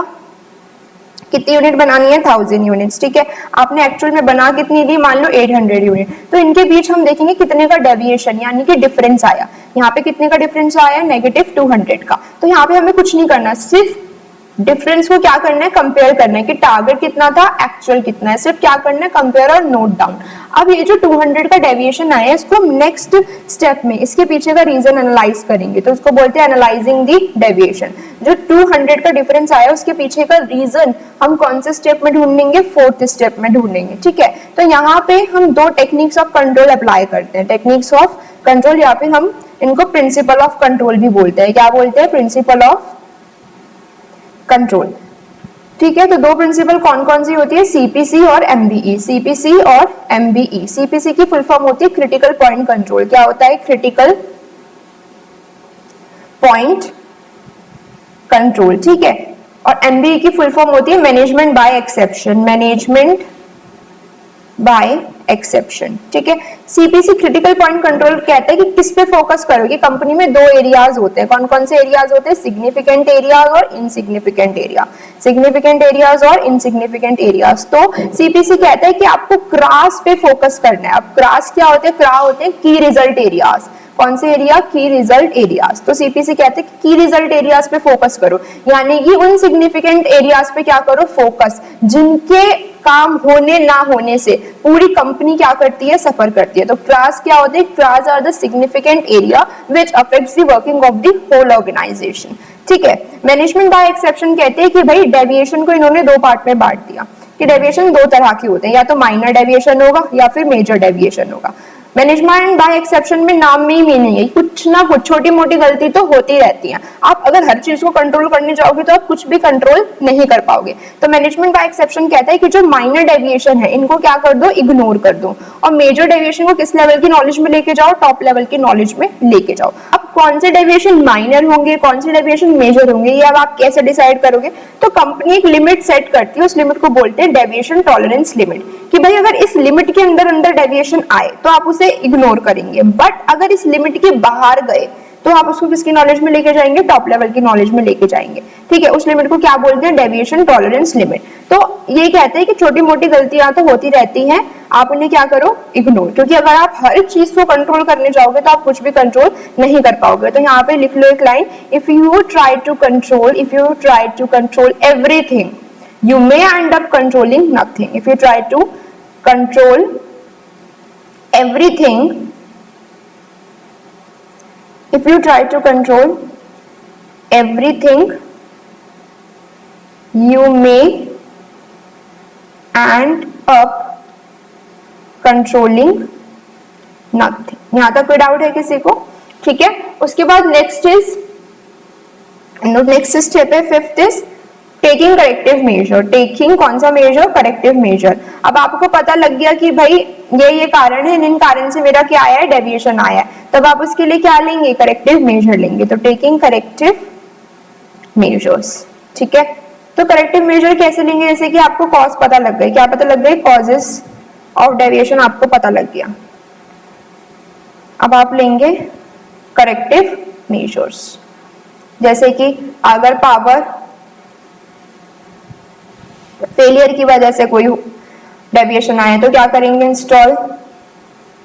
कितनी यूनिट बनानी है, 1000 यूनिट्स। ठीक है, आपने एक्चुअल में बना कितनी दी, मान लो 800 यूनिट। तो इनके बीच हम देखेंगे कितने का डेविएशन यानी कि डिफरेंस आया। यहाँ पे कितने का डिफरेंस आया, -200 का। तो यहाँ पे हमें कुछ नहीं करना, सिर्फ डिफरेंस को क्या करना है, कंपेयर करना है कि टारगेट कितना था, एक्चुअल कितना है। सिर्फ क्या करना है, कंपेयर और नोट डाउन। अब ये जो 200 का डेविएशन आया है, इसको हम नेक्स्ट स्टेप में इसके पीछे का रीजन एनालाइज करेंगे। तो उसको बोलते हैं एनालाइजिंग दी डेविएशन। जो 200 का डिफरेंस आया उसके पीछे का रीजन हम कौन से स्टेप में ढूंढेंगे, फोर्थ स्टेप में ढूंढेंगे। ठीक है, तो यहाँ पे हम दो टेक्निक्स ऑफ कंट्रोल अप्लाई करते हैं। टेक्निक्स ऑफ कंट्रोल, यहाँ पे हम इनको प्रिंसिपल ऑफ कंट्रोल भी बोलते हैं। क्या बोलते हैं, प्रिंसिपल ऑफ कंट्रोल। ठीक है, तो दो प्रिंसिपल कौन कौन सी होती है, सीपीसी और एमबीई। सीपीसी और एमबीई। सीपीसी की फुल फॉर्म होती है क्रिटिकल पॉइंट कंट्रोल। क्या होता है, क्रिटिकल पॉइंट कंट्रोल। ठीक है, और एमबीई की फुल फॉर्म होती है management by exception, management by exception. ठीक है, सीपीसी क्रिटिकल पॉइंट कंट्रोल कहता है कि किस पे फोकस करोगे। कंपनी में दो एरियाज होते हैं। कौन कौन से एरियाज होते हैं, सिग्निफिकेंट एरियाज और इनसिग्निफिकेंट एरिया, सिग्निफिकेंट एरियाज और इनसिग्निफिकेंट एरियाज। तो सीपीसी कहता है कि आपको क्रास पे फोकस करना है। अब क्रास क्या होते हैं, क्रा होते हैं की रिजल्ट एरियाज। कौन से एरिया, की रिजल्ट एरियाज। तो सीपीसी कहते हैं कि की रिजल्ट एरियाज पे फोकस करो, यानी कि उन सिग्निफिकेंट एरियाज पे क्या करो, फोकस, जिनके काम होने ना होने से पूरी कंपनी क्या करती है, सफर करती है। तो क्रास क्या होते हैं, KRAs are the significant area which affects the working of the whole organisation. ठीक है, मैनेजमेंट बाय एक्सेप्शन कहते हैं कि भाई डेविएशन को इन्होंने दो पार्ट में बांट दिया कि डेविएशन दो तरह के होते हैं, या तो माइनर डेविएशन होगा या फिर मेजर डेविएशन होगा। मैनेजमेंट बाय एक्सेप्शन में नाम में ही मीनिंग है, कुछ ना कुछ छोटी मोटी गलती तो होती रहती है। आप अगर हर चीज को कंट्रोल करने जाओगे तो आप कुछ भी कंट्रोल नहीं कर पाओगे। तो मैनेजमेंट बाय एक्सेप्शन कहता है कि जो माइनर डेविएशन है इनको क्या कर दो, इग्नोर कर दो, और मेजर डेविएशन को किस लेवल की नॉलेज में लेके जाओ, टॉप लेवल की नॉलेज में लेके जाओ। अब कौन से डेविएशन माइनर होंगे, कौन से डेविएशन मेजर होंगे, ये अब आप कैसे डिसाइड करोगे। तो कंपनी एक लिमिट सेट करती है, उस लिमिट को बोलते हैं डेविएशन टॉलरेंस लिमिट, कि भाई अगर इस लिमिट के अंदर डेविएशन आए तो आप उसे इग्नोर करेंगे, बट अगर इस लिमिट के बाहर गए तो आप उसको किसकी नॉलेज में लेके जाएंगे, टॉप लेवल की नॉलेज में लेके जाएंगे। ठीक है, उस लिमिट को क्या बोलते हैं, डेविएशन टॉलरेंस लिमिट। तो ये कहते हैं कि छोटी मोटी गलतियां तो होती रहती हैं, आप उन्हें क्या करो, इग्नोर, क्योंकि अगर आप हर चीज को कंट्रोल करने जाओगे तो आप कुछ भी कंट्रोल नहीं कर पाओगे। तो यहाँ पे लिख लो एक line, if you try to control everything you may end up controlling nothing. If you try to control everything, you may end up controlling nothing. यहाँ तक कोई डाउट है किसी को? ठीक है, उसके बाद नेक्स्ट स्टेप है, fifth is taking corrective measure. Taking कौन सा मेजर, करेक्टिव मेजर। अब आपको पता लग गया कि भाई ये कारण है, इन कारण से मेरा क्या आया है, डेविएशन आया है, तब आप उसके लिए क्या लेंगे, करेक्टिव मेजर लेंगे। तो टेकिंग करेक्टिव मेजर्स। ठीक है, तो करेक्टिव मेजर कैसे लेंगे? जैसे कि आपको कॉज पता लग गई, क्या पता लग गई? कॉजेस ऑफ डेविएशन आपको पता लग गया। अब आप लेंगे करेक्टिव मेजर्स, जैसे कि अगर पावर फेलियर की वजह से कोई डेविएशन आए तो क्या करेंगे? इंस्टॉल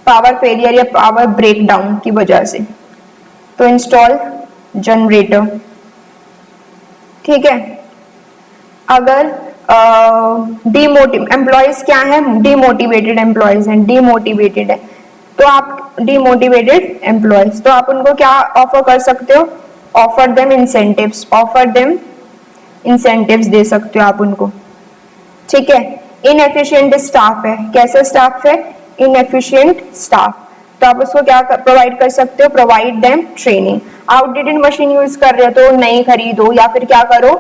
पावर फेलियर या पावर ब्रेकडाउन की वजह से, तो इंस्टॉल जनरेटर। ठीक है, अगर एम्प्लॉयज क्या है? डिमोटिवेटेड एम्प्लॉयज हैं, डिमोटिवेटेड है, तो आप डिमोटिवेटेड एम्प्लॉयज, तो आप उनको क्या ऑफर कर सकते हो? Offer them incentives, offer them incentives दे सकते हो आप उनको। ठीक है, इनएफिशिएंट स्टाफ है, कैसा स्टाफ है? इनएफिशिएंट स्टाफ, तो आप उसको क्या प्रोवाइड कर सकते हो? Provide them training. Outdated machine use कर रहे हो तो नई खरीदो, या फिर क्या करो,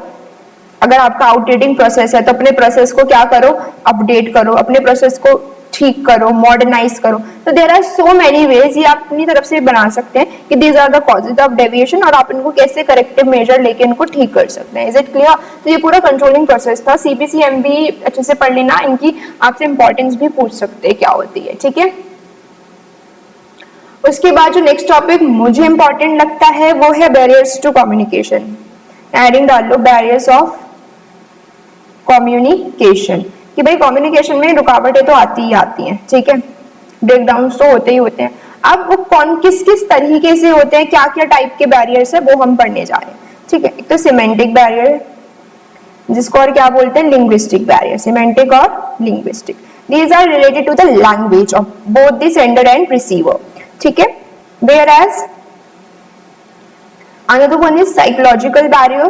अगर आपका आउटडेटिंग प्रोसेस है तो अपने प्रोसेस को क्या करो? अपडेट करो, अपने प्रोसेस को ठीक करो, मॉडर्नाइज करो। तो there are so many ways, ये आप अपनी तरफ से बना सकते हैं कि these are the causes of deviation, और आप इनको कैसे करेक्टिव मेजर लेके इनको ठीक कर सकते हैं। Is it clear? तो ये पूरा कंट्रोलिंग प्रोसेस था। सीपीसी एमबी अच्छे से पढ़ लेना, इनकी आपसे इंपॉर्टेंस भी पूछ सकते हैं क्या होती है। ठीक है, उसके बाद जो नेक्स्ट टॉपिक मुझे इंपॉर्टेंट लगता है वो है बैरियर्स टू कम्युनिकेशन। एडिंग डाल लो बैरियर्स ऑफ कम्युनिकेशन, कि भाई कम्युनिकेशन में रुकावटें तो आती ही आती हैं। ठीक है, ब्रेकडाउन तो होते ही होते हैं। अब वो कौन किस किस तरीके से होते हैं, क्या क्या टाइप के बैरियर्स है, वो हम पढ़ने जा रहे हैं। ठीक है, एक तो सिमेंटिक बैरियर, जिसको और क्या बोलते हैं? Linguistic barrier. सिमेंटिक और linguistic, these are related to the language of both the sender and receiver. ठीक है, whereas another one is psychological barrier,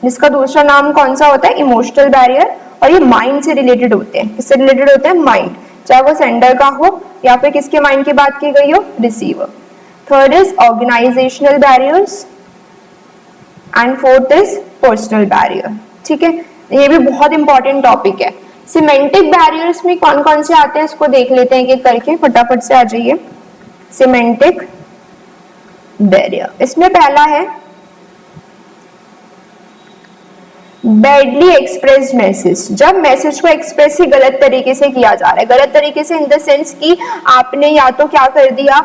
जिसका दूसरा नाम कौन सा होता है? इमोशनल बैरियर, और ये माइंड से रिलेटेड होते हैं। किससे रिलेटेड होते हैं? माइंड, चाहे वो सेंडर का हो या फिर किसके माइंड की बात की गई हो? Receiver. Third is organisational barriers and fourth is personal barrier. ठीक है, ये भी बहुत इंपॉर्टेंट टॉपिक है। सिमेंटिक बैरियर्स में कौन कौन से आते हैं इसको देख लेते हैं एक करके, फटाफट से आ जाइए। सिमेंटिक बैरियर, इसमें पहला है बैडली एक्सप्रेस्ड मैसेज। जब मैसेज को एक्सप्रेस ही गलत तरीके से किया जा रहा है, गलत तरीके से इन द सेंस कि आपने या तो क्या कर दिया,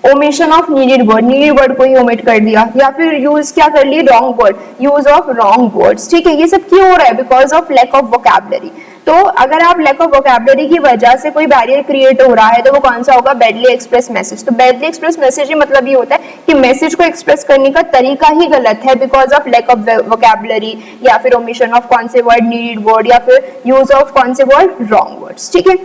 ओमिशन ऑफ नीडेड वर्ड को ही ओमिट कर दिया, या फिर यूज क्या कर लिए? Wrong word, use of wrong words. ठीक है, ये सब क्यों हो रहा है? Because of lack of vocabulary. तो अगर आप लैक ऑफ वोकैबुलरी की वजह से कोई बैरियर क्रिएट हो रहा है तो वो कौन सा होगा? Badly express message. तो बैडली एक्सप्रेस मैसेज ही मतलब ये होता है कि मैसेज को एक्सप्रेस करने का तरीका ही गलत है, because of lack of vocabulary, या फिर ओमिशन ऑफ कौन से वर्ड? नीडेड वर्ड, या फिर यूज ऑफ कौन से वर्ड? Wrong words. ठीक है,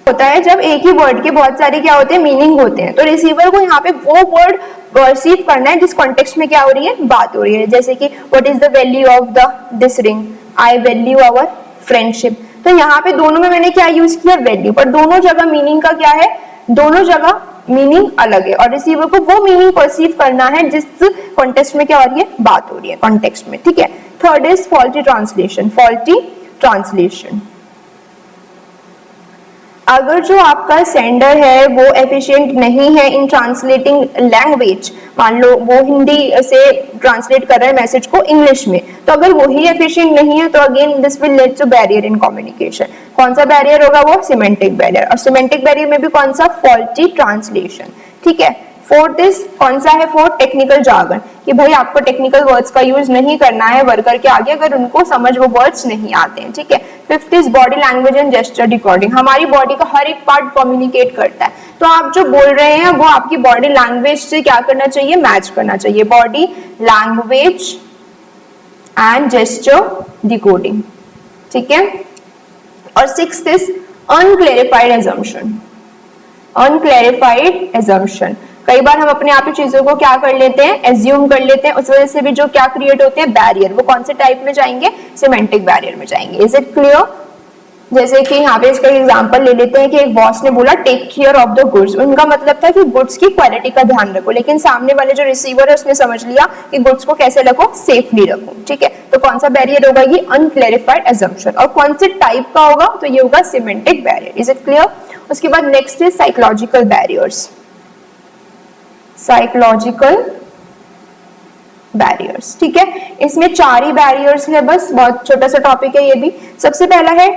होता है जब एक ही वर्ड के बहुत सारे क्या होते हैं? मीनिंग होते हैं। तो रिसीवर को यहाँ पे वो वर्ड परसीव करना है जिस कॉन्टेक्स्ट में क्या हो रही है? बात हो रही है। जैसे कि what is the value of the this ring? I value our friendship. तो यहाँ पे दोनों में मैंने क्या यूज किया? वैल्यू, पर दोनों जगह मीनिंग का क्या है? दोनों जगह मीनिंग अलग है, और रिसीवर को वो मीनिंग परसीव करना है जिस कॉन्टेक्स्ट में क्या हो रही है? बात हो रही है, कॉन्टेक्स्ट में। ठीक है, third is faulty translation. Faulty translation, अगर जो आपका सेंडर है वो एफिशिएंट नहीं है इन ट्रांसलेटिंग लैंग्वेज, मान लो वो हिंदी से ट्रांसलेट कर रहा है मैसेज को इंग्लिश में, तो अगर वही एफिशिएंट नहीं है तो again this will lead to barrier in communication. कौन सा बैरियर होगा? वो सिमेंटिक बैरियर। और सिमेंटिक बैरियर में भी कौन सा? Faulty translation. ठीक है, फोर्थ इज कौन सा है? फोर्थ टेक्निकल जार्गन, कि भाई आपको टेक्निकल वर्ड्स का यूज नहीं करना है वर्कर के आगे अगर उनको समझ वो वर्ड्स नहीं आते हैं। ठीक है, fifth is body language and gesture decoding. हमारी बॉडी का हर एक पार्ट कम्युनिकेट करता है, तो आप जो बोल रहे हैं वो आपकी बॉडी लैंग्वेज से क्या करना चाहिए? मैच करना चाहिए। Body language and gesture decoding. ठीक है, और sixth is unclarified assumption. Unclarified assumption, कई बार हम अपने आप ही चीजों को क्या कर लेते हैं? एज्यूम कर लेते हैं, उस वजह से भी जो क्या क्रिएट होते हैं? बैरियर। वो कौन से टाइप में जाएंगे? सिमेंटिक बैरियर में जाएंगे। Is it clear? जैसे कि यहाँ पे इसका एग्जांपल ले लेते हैं कि एक बॉस ने बोला take care of the goods. उनका मतलब था कि गुड्स की क्वालिटी का ध्यान रखो, लेकिन सामने वाले जो रिसीवर है उसने समझ लिया कि गुड्स को कैसे रखो? सेफली रखो। ठीक है, तो कौन सा बैरियर होगा? ये अनक्लैरिफाइड एजम्पशन। और कौन से टाइप का होगा? तो ये होगा semantic barrier. Is it clear? उसके बाद next is psychological barriers. Psychological barriers. ठीक है, इसमें 4 ही बैरियर्स है, बस बहुत छोटा सा टॉपिक है ये भी। सबसे पहला है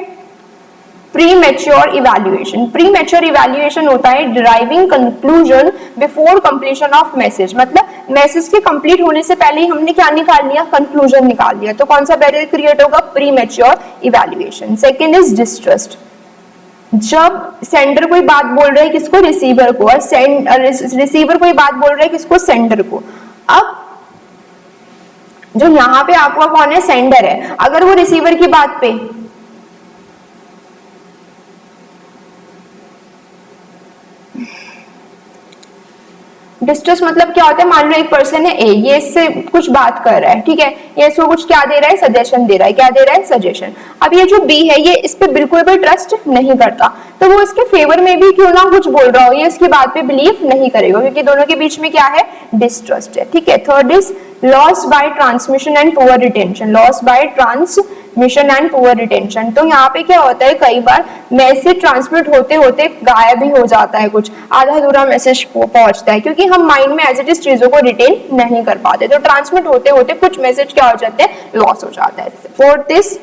pre mature evaluation. Pre mature evaluation होता है deriving conclusion before completion of message, मतलब मैसेज के कंप्लीट होने से पहले ही हमने क्या निकाल लिया, कंक्लूजन निकाल लिया। तो कौन सा बैरियर क्रिएट होगा, pre mature evaluation. Second is distrust, जब सेंडर कोई बात बोल रहा है किसको, रिसीवर को, और रिसीवर कोई बात बोल रहा है किसको, सेंडर को। अब जो यहाँ पे आपका कौन है, सेंडर है, अगर वो रिसीवर की बात पे डिस्ट्रेस मतलब क्या होता है, मान लो एक पर्सन है ए, ये इससे कुछ बात कर रहा है, ठीक है, ये इसको कुछ क्या दे रहा है, सजेशन दे रहा है, क्या दे रहा है, सजेशन। अब ये जो बी है ये इस पे बिल्कुल भी ट्रस्ट नहीं करता, तो वो इसके फेवर में भी क्यों ना कुछ बोल रहा हो, ये इसकी बात पे बिलीव नहीं करेगा, क्योंकि दोनों के बीच में क्या है, डिस्ट्रस्ट है। ठीक है, third is loss by transmission and poor retention. Loss by transmission and poor retention, तो यहाँ पे क्या होता है, कई बार मैसेज ट्रांसमिट होते होते गायब ही हो जाता है, कुछ आधा अधूरा मैसेज पहुंचता है, क्योंकि हम माइंड में एज इट इज चीजों को रिटेन नहीं कर पाते, तो ट्रांसमिट होते होते कुछ मैसेज क्या हो जाते हैं, लॉस हो जाता है। Fourth is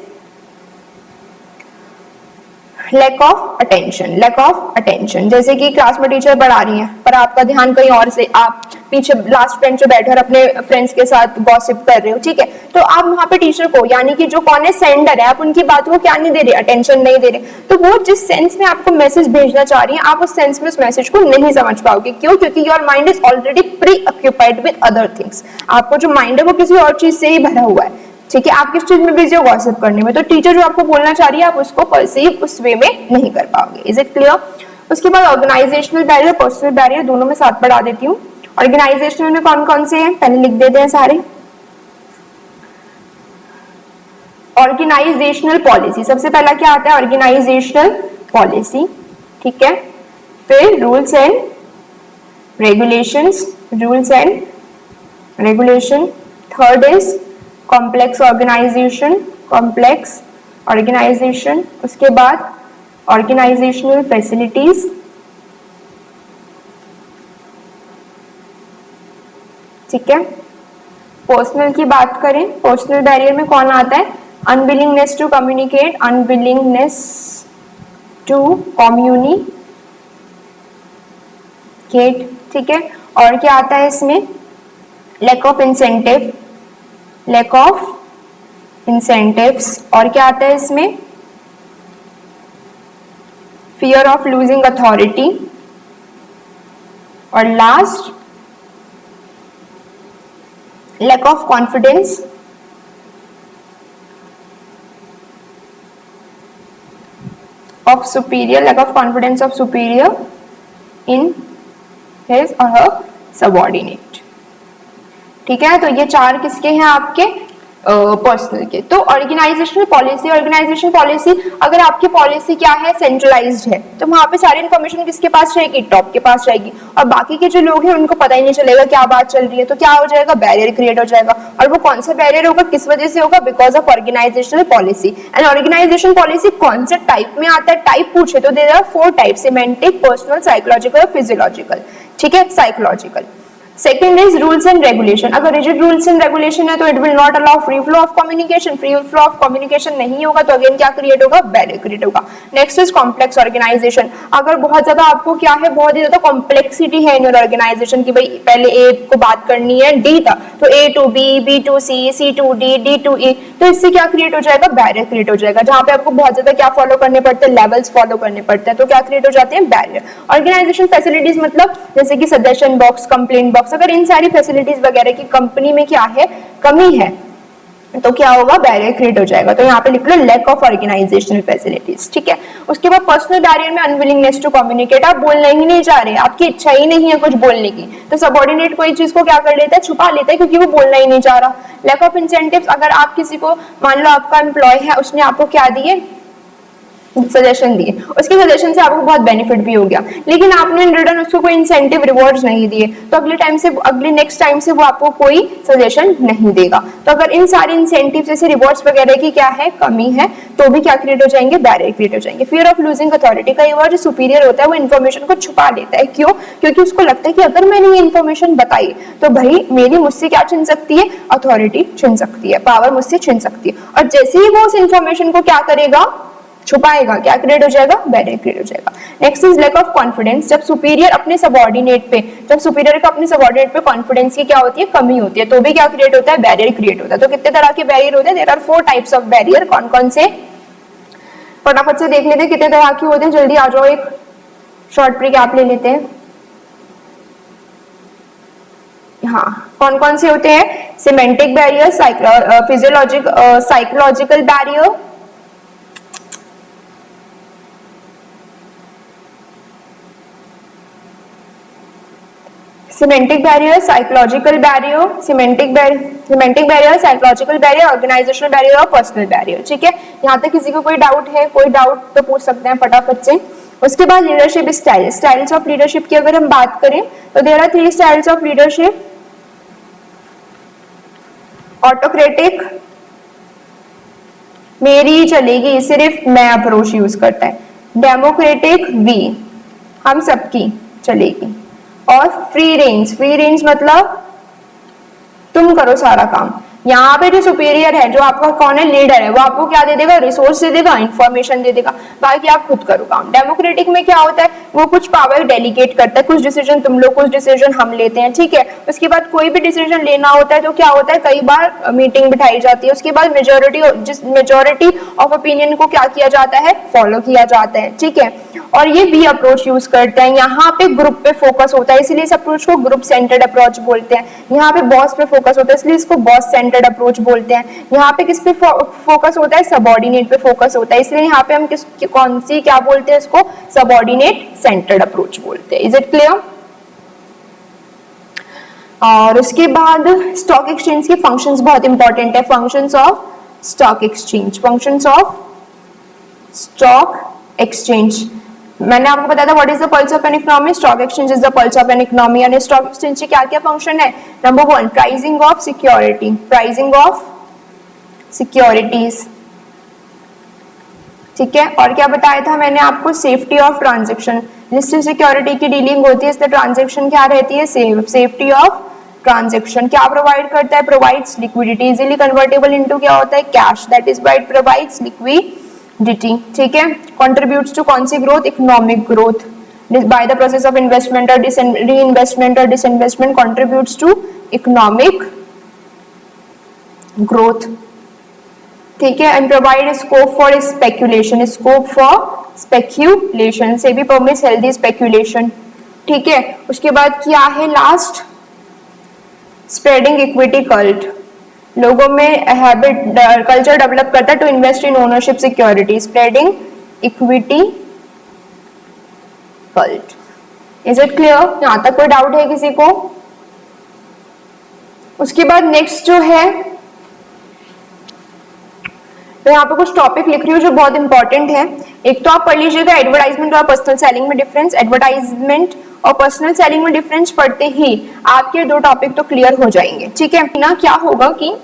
lack of attention. Lack of attention, जैसे कि क्लास में टीचर पढ़ा रही है पर आपका ध्यान कहीं और से, आप पीछे लास्ट बेंच पे बैठे और अपने फ्रेंड्स के साथ गॉसिप कर रहे हो, ठीक है, तो आप वहां पे टीचर को, यानी कि जो कौन है, सेंडर है, आप उनकी बात को क्या नहीं दे रहे, अटेंशन नहीं दे रहे, तो वो जिस सेंस में आपको मैसेज भेजना चाह रही है, आप उस सेंस में उस मैसेज को नहीं समझ पाओगे। क्यों? क्योंकि your mind is already pre occupied with other things. आपको जो माइंड है वो किसी और चीज से ही भरा हुआ है, ठीक है, आप किस चीज में बिजी हो, गॉसिप करने में, तो टीचर जो आपको बोलना चाह रही है आप उसको परसीव उस वे में नहीं कर पाओगे। Is it clear? उसके बाद ऑर्गेनाइजेशनल बैरियर, पर्सनल बैरियर, दोनों में साथ पढ़ा देती हूँ। ऑर्गेनाइजेशनल में कौन कौन से हैं, पहले लिख देते हैं सारे। ऑर्गेनाइजेशनल पॉलिसी, सबसे पहला क्या आता है, ऑर्गेनाइजेशनल पॉलिसी, ठीक है, फिर rules and regulations, rules and regulation. Third is complex organisation, complex organisation. उसके बाद ऑर्गेनाइजेशनल फैसिलिटीज, ठीक है। पर्सनल की बात करें, पर्सनल बैरियर में कौन आता है, unwillingness to communicate, unwillingness to communicate, ठीक है। और क्या आता है इसमें, lack of incentive, lack of incentives. और क्या आता है इसमें, फियर ऑफ लूजिंग अथॉरिटी। और last lack of confidence, of superior, lack of confidence of superior in his or her subordinate. ठीक है, तो ये 4 किसके हैं, आपके पर्सनल के। तो ऑर्गेनाइजेशनल पॉलिसी, ऑर्गेनाइजेशन पॉलिसी, अगर आपकी पॉलिसी क्या है, सेंट्रलाइज्ड है, तो वहां पे सारी इन्फॉर्मेशन किसके पास रहेगी, टॉप के पास रहेगी, और बाकी के जो लोग हैं उनको पता ही नहीं चलेगा क्या बात चल रही है, तो क्या हो जाएगा, बैरियर क्रिएट हो जाएगा। और वो कौन सा बैरियर होगा, किस वजह से होगा, because of organisational policy. And organisation policy कौन से टाइप में आता है, टाइप पूछे तो there are 4 type, semantic, personal, psychological और फिजियोलॉजिकल, ठीक है, psychological. Second is rules and regulation, अगर रिजिड रूल्स एंड रेगुलेशन है तो it will not allow free flow of communication, free flow of communication नहीं होगा तो अगेन क्या क्रिएट होगा, बैरियर क्रिएट होगा। नेक्स्ट इज कॉम्प्लेक्स ऑर्गेनाइजेशन, अगर बहुत ज्यादा आपको क्या है, बहुत ही ज्यादा कॉम्प्लेक्सिटी है इन योर ऑर्गेनाइजेशन की, भाई पहले ए को बात करनी है डी तक, तो A to B, B to C, C to D, D to E, तो इससे क्या क्रिएट हो जाएगा, बैरियर क्रिएट हो जाएगा। जहां पे आपको बहुत ज्यादा क्या फॉलो करने पड़ते हैं, लेवल्स फॉलो करने पड़ते हैं, तो क्या क्रिएट हो जाते हैं, बैरियर। ऑर्गेनाइजेशन फैसिलिटीज मतलब जैसे कि सजेशन बॉक्स, कंप्लेंट बॉक्स, अगर इन सारी फैसिलिटीज वगैरह की कंपनी में क्या है, कमी है, तो क्या होगा, बैरियर क्रिएट हो जाएगा। तो यहाँ पे लिख लो लैक ऑफ ऑर्गेनाइजेशनल फैसिलिटीज, ठीक है। उसके बाद पर्सनल बैरियर में अनविलिंगनेस टू कम्युनिकेट, आप बोलना ही नहीं चाह रहे, आपकी इच्छा ही नहीं है कुछ बोलने की, तो सबऑर्डिनेट कोई चीज को क्या कर लेता है, छुपा लेता है, क्योंकि वो बोलना ही नहीं चाह रहा। लैक ऑफ इंसेंटिव्स, अगर आप किसी को, मान लो आपका एम्प्लॉय है, उसने आपको क्या दिए, सजेशन दिए, उसके सजेशन से आपको बहुत बेनिफिट भी हो गया, लेकिन आपने इन रिटर्न उसको कोई इंसेंटिव रिवॉर्ड्स नहीं दिए, तो अगले नेक्स्ट टाइम से वो आपको कोई सजेशन नहीं देगा। तो अगर इन सारे इंसेंटिव जैसे रिवॉर्ड्स वगैरह की क्या है, कमी है, तो भी क्या क्रिएट हो जाएंगे, बैरियर क्रिएट हो जाएंगे। फियर ऑफ लूजिंग अथॉरिटी, कई बार जो सुपीरियर होता है वो इन्फॉर्मेशन को छुपा लेता है, क्यों? क्योंकि उसको लगता है कि अगर मैंने ये इन्फॉर्मेशन बताई तो भाई मेरी मुझसे क्या छिन सकती है, अथॉरिटी छिन सकती है, पावर मुझसे छिन सकती है, और जैसे ही वो उस इन्फॉर्मेशन को क्या करेगा, छुपाएगा, क्या क्रिएट हो जाएगा, बैरियर क्रिएट हो जाएगा। Next is lack of confidence, जब सुपीरियर अपने सबऑर्डिनेट पे, जब सुपीरियर का अपने सबऑर्डिनेट पे कॉन्फिडेंस की क्या होती है, कमी होती है, तो भी क्या क्रिएट होता है, बैरियर क्रिएट होता है। तो कितने तरह के बैरियर होते हैं, there are 4 types of barrier. कौन कौन से, फटाफट से देख लेते हैं कितने तरह के होते हैं, जल्दी आ जाओ, एक शॉर्ट रिकैप ले लेते हैं। हाँ, कौन कौन से होते हैं, semantic barrier, psychological barrier, semantic barrier, psychological barrier, semantic barrier, psychological barrier, organisational barrier और पर्सनल बैरियर। ठीक है, यहाँ तक किसी को कोई डाउट है, कोई डाउट तो पूछ सकते हैं फटाफट से। उसके बाद leadership style, styles of leadership की अगर हम बात करें तो there are 3 styles of leadership. Autocratic, मेरी चलेगी, सिर्फ मैं अप्रोच यूज करता है। डेमोक्रेटिक, वी, हम सबकी चलेगी। और फ्री रेंज मतलब तुम करो सारा काम। यहाँ पे जो सुपीरियर है, जो आपका कौन है, लीडर है, वो आपको क्या दे देगा, रिसोर्स दे देगा, इंफॉर्मेशन दे देगा, बाकी आप खुद करो काम। डेमोक्रेटिक में क्या होता है, वो कुछ पावर डेलीगेट करता है, कुछ डिसीजन तुम लोग, कुछ डिसीजन हम लेते हैं, ठीक है। उसके बाद कोई भी डिसीजन लेना होता है तो क्या होता है, कई बार मीटिंग बिठाई जाती है, उसके बाद मेजोरिटी ऑफ ओपिनियन को क्या किया जाता है, फॉलो किया जाता है, ठीक है। और ये बी अप्रोच यूज करते हैं, यहाँ पे ग्रुप पे फोकस होता है, इसलिए इस अप्रोच को ग्रुप सेंटर्ड अप्रोच बोलते हैं। यहाँ पे बॉस पे फोकस होता है, इसलिए इसको बॉस सेंटर्ड अप्रोच बोलते हैं। यहाँ पे किस पे फोकस होता है, सबऑर्डिनेट पे फोकस होता है, इसलिए यहाँ पे हम कौन सी क्या बोलते हैं, इसको सबऑर्डिनेट सेंटर्ड अप्रोच बोलते हैं। Is it clear? और उसके बाद स्टॉक एक्सचेंज के फंक्शंस बहुत इंपॉर्टेंट है। Functions of stock exchange, functions of stock exchange, मैंने आपको बताया था what is the pulse of an economy, stock exchange is the pulse of an economy. यानी स्टॉक एक्सचेंज के क्या क्या फंक्शन है, number 1 pricing of security, pricing of securities, ठीक है। और क्या बताया था मैंने आपको, सेफ्टी ऑफ ट्रांजेक्शन, जिससे सिक्योरिटी की डीलिंग होती है इसलिए ट्रांजेक्शन क्या रहती है, सेफ्टी ऑफ ट्रांजेक्शन। क्या प्रोवाइड करता है, provides liquidity, easily convertible into क्या होता है, cash, that is why it provides liquidity, ठीक है। कंट्रीब्यूट्स टू कौन सी growth, economic growth, by the process of investment और रीइन्वेस्टमेंट और disinvestment contributes to economic growth, ठीक है। And provide scope for speculation, scope for speculation से भी परमिट्स हेल्दी स्पेक्यूलेशन, ठीक है। उसके बाद क्या है लास्ट, स्प्रेडिंग इक्विटी कल्ट, लोगों में हैबिट कल्चर डेवलप करता है to invest in ownership security, spreading equity cult. Is it clear? यहां तक कोई डाउट है किसी को? उसके बाद नेक्स्ट जो है, तो यहाँ पे कुछ टॉपिक लिख रही हूँ जो बहुत इंपॉर्टेंट है। एक तो आप पढ़ लीजिएगा एडवर्टाइजमेंट और पर्सनल सेलिंग में डिफरेंस। एडवर्टाइजमेंट और पर्सनल सेलिंग में डिफरेंस पढ़ते ही आपके 2 टॉपिक तो क्लियर हो जाएंगे, ठीक है ना। क्या होगा कि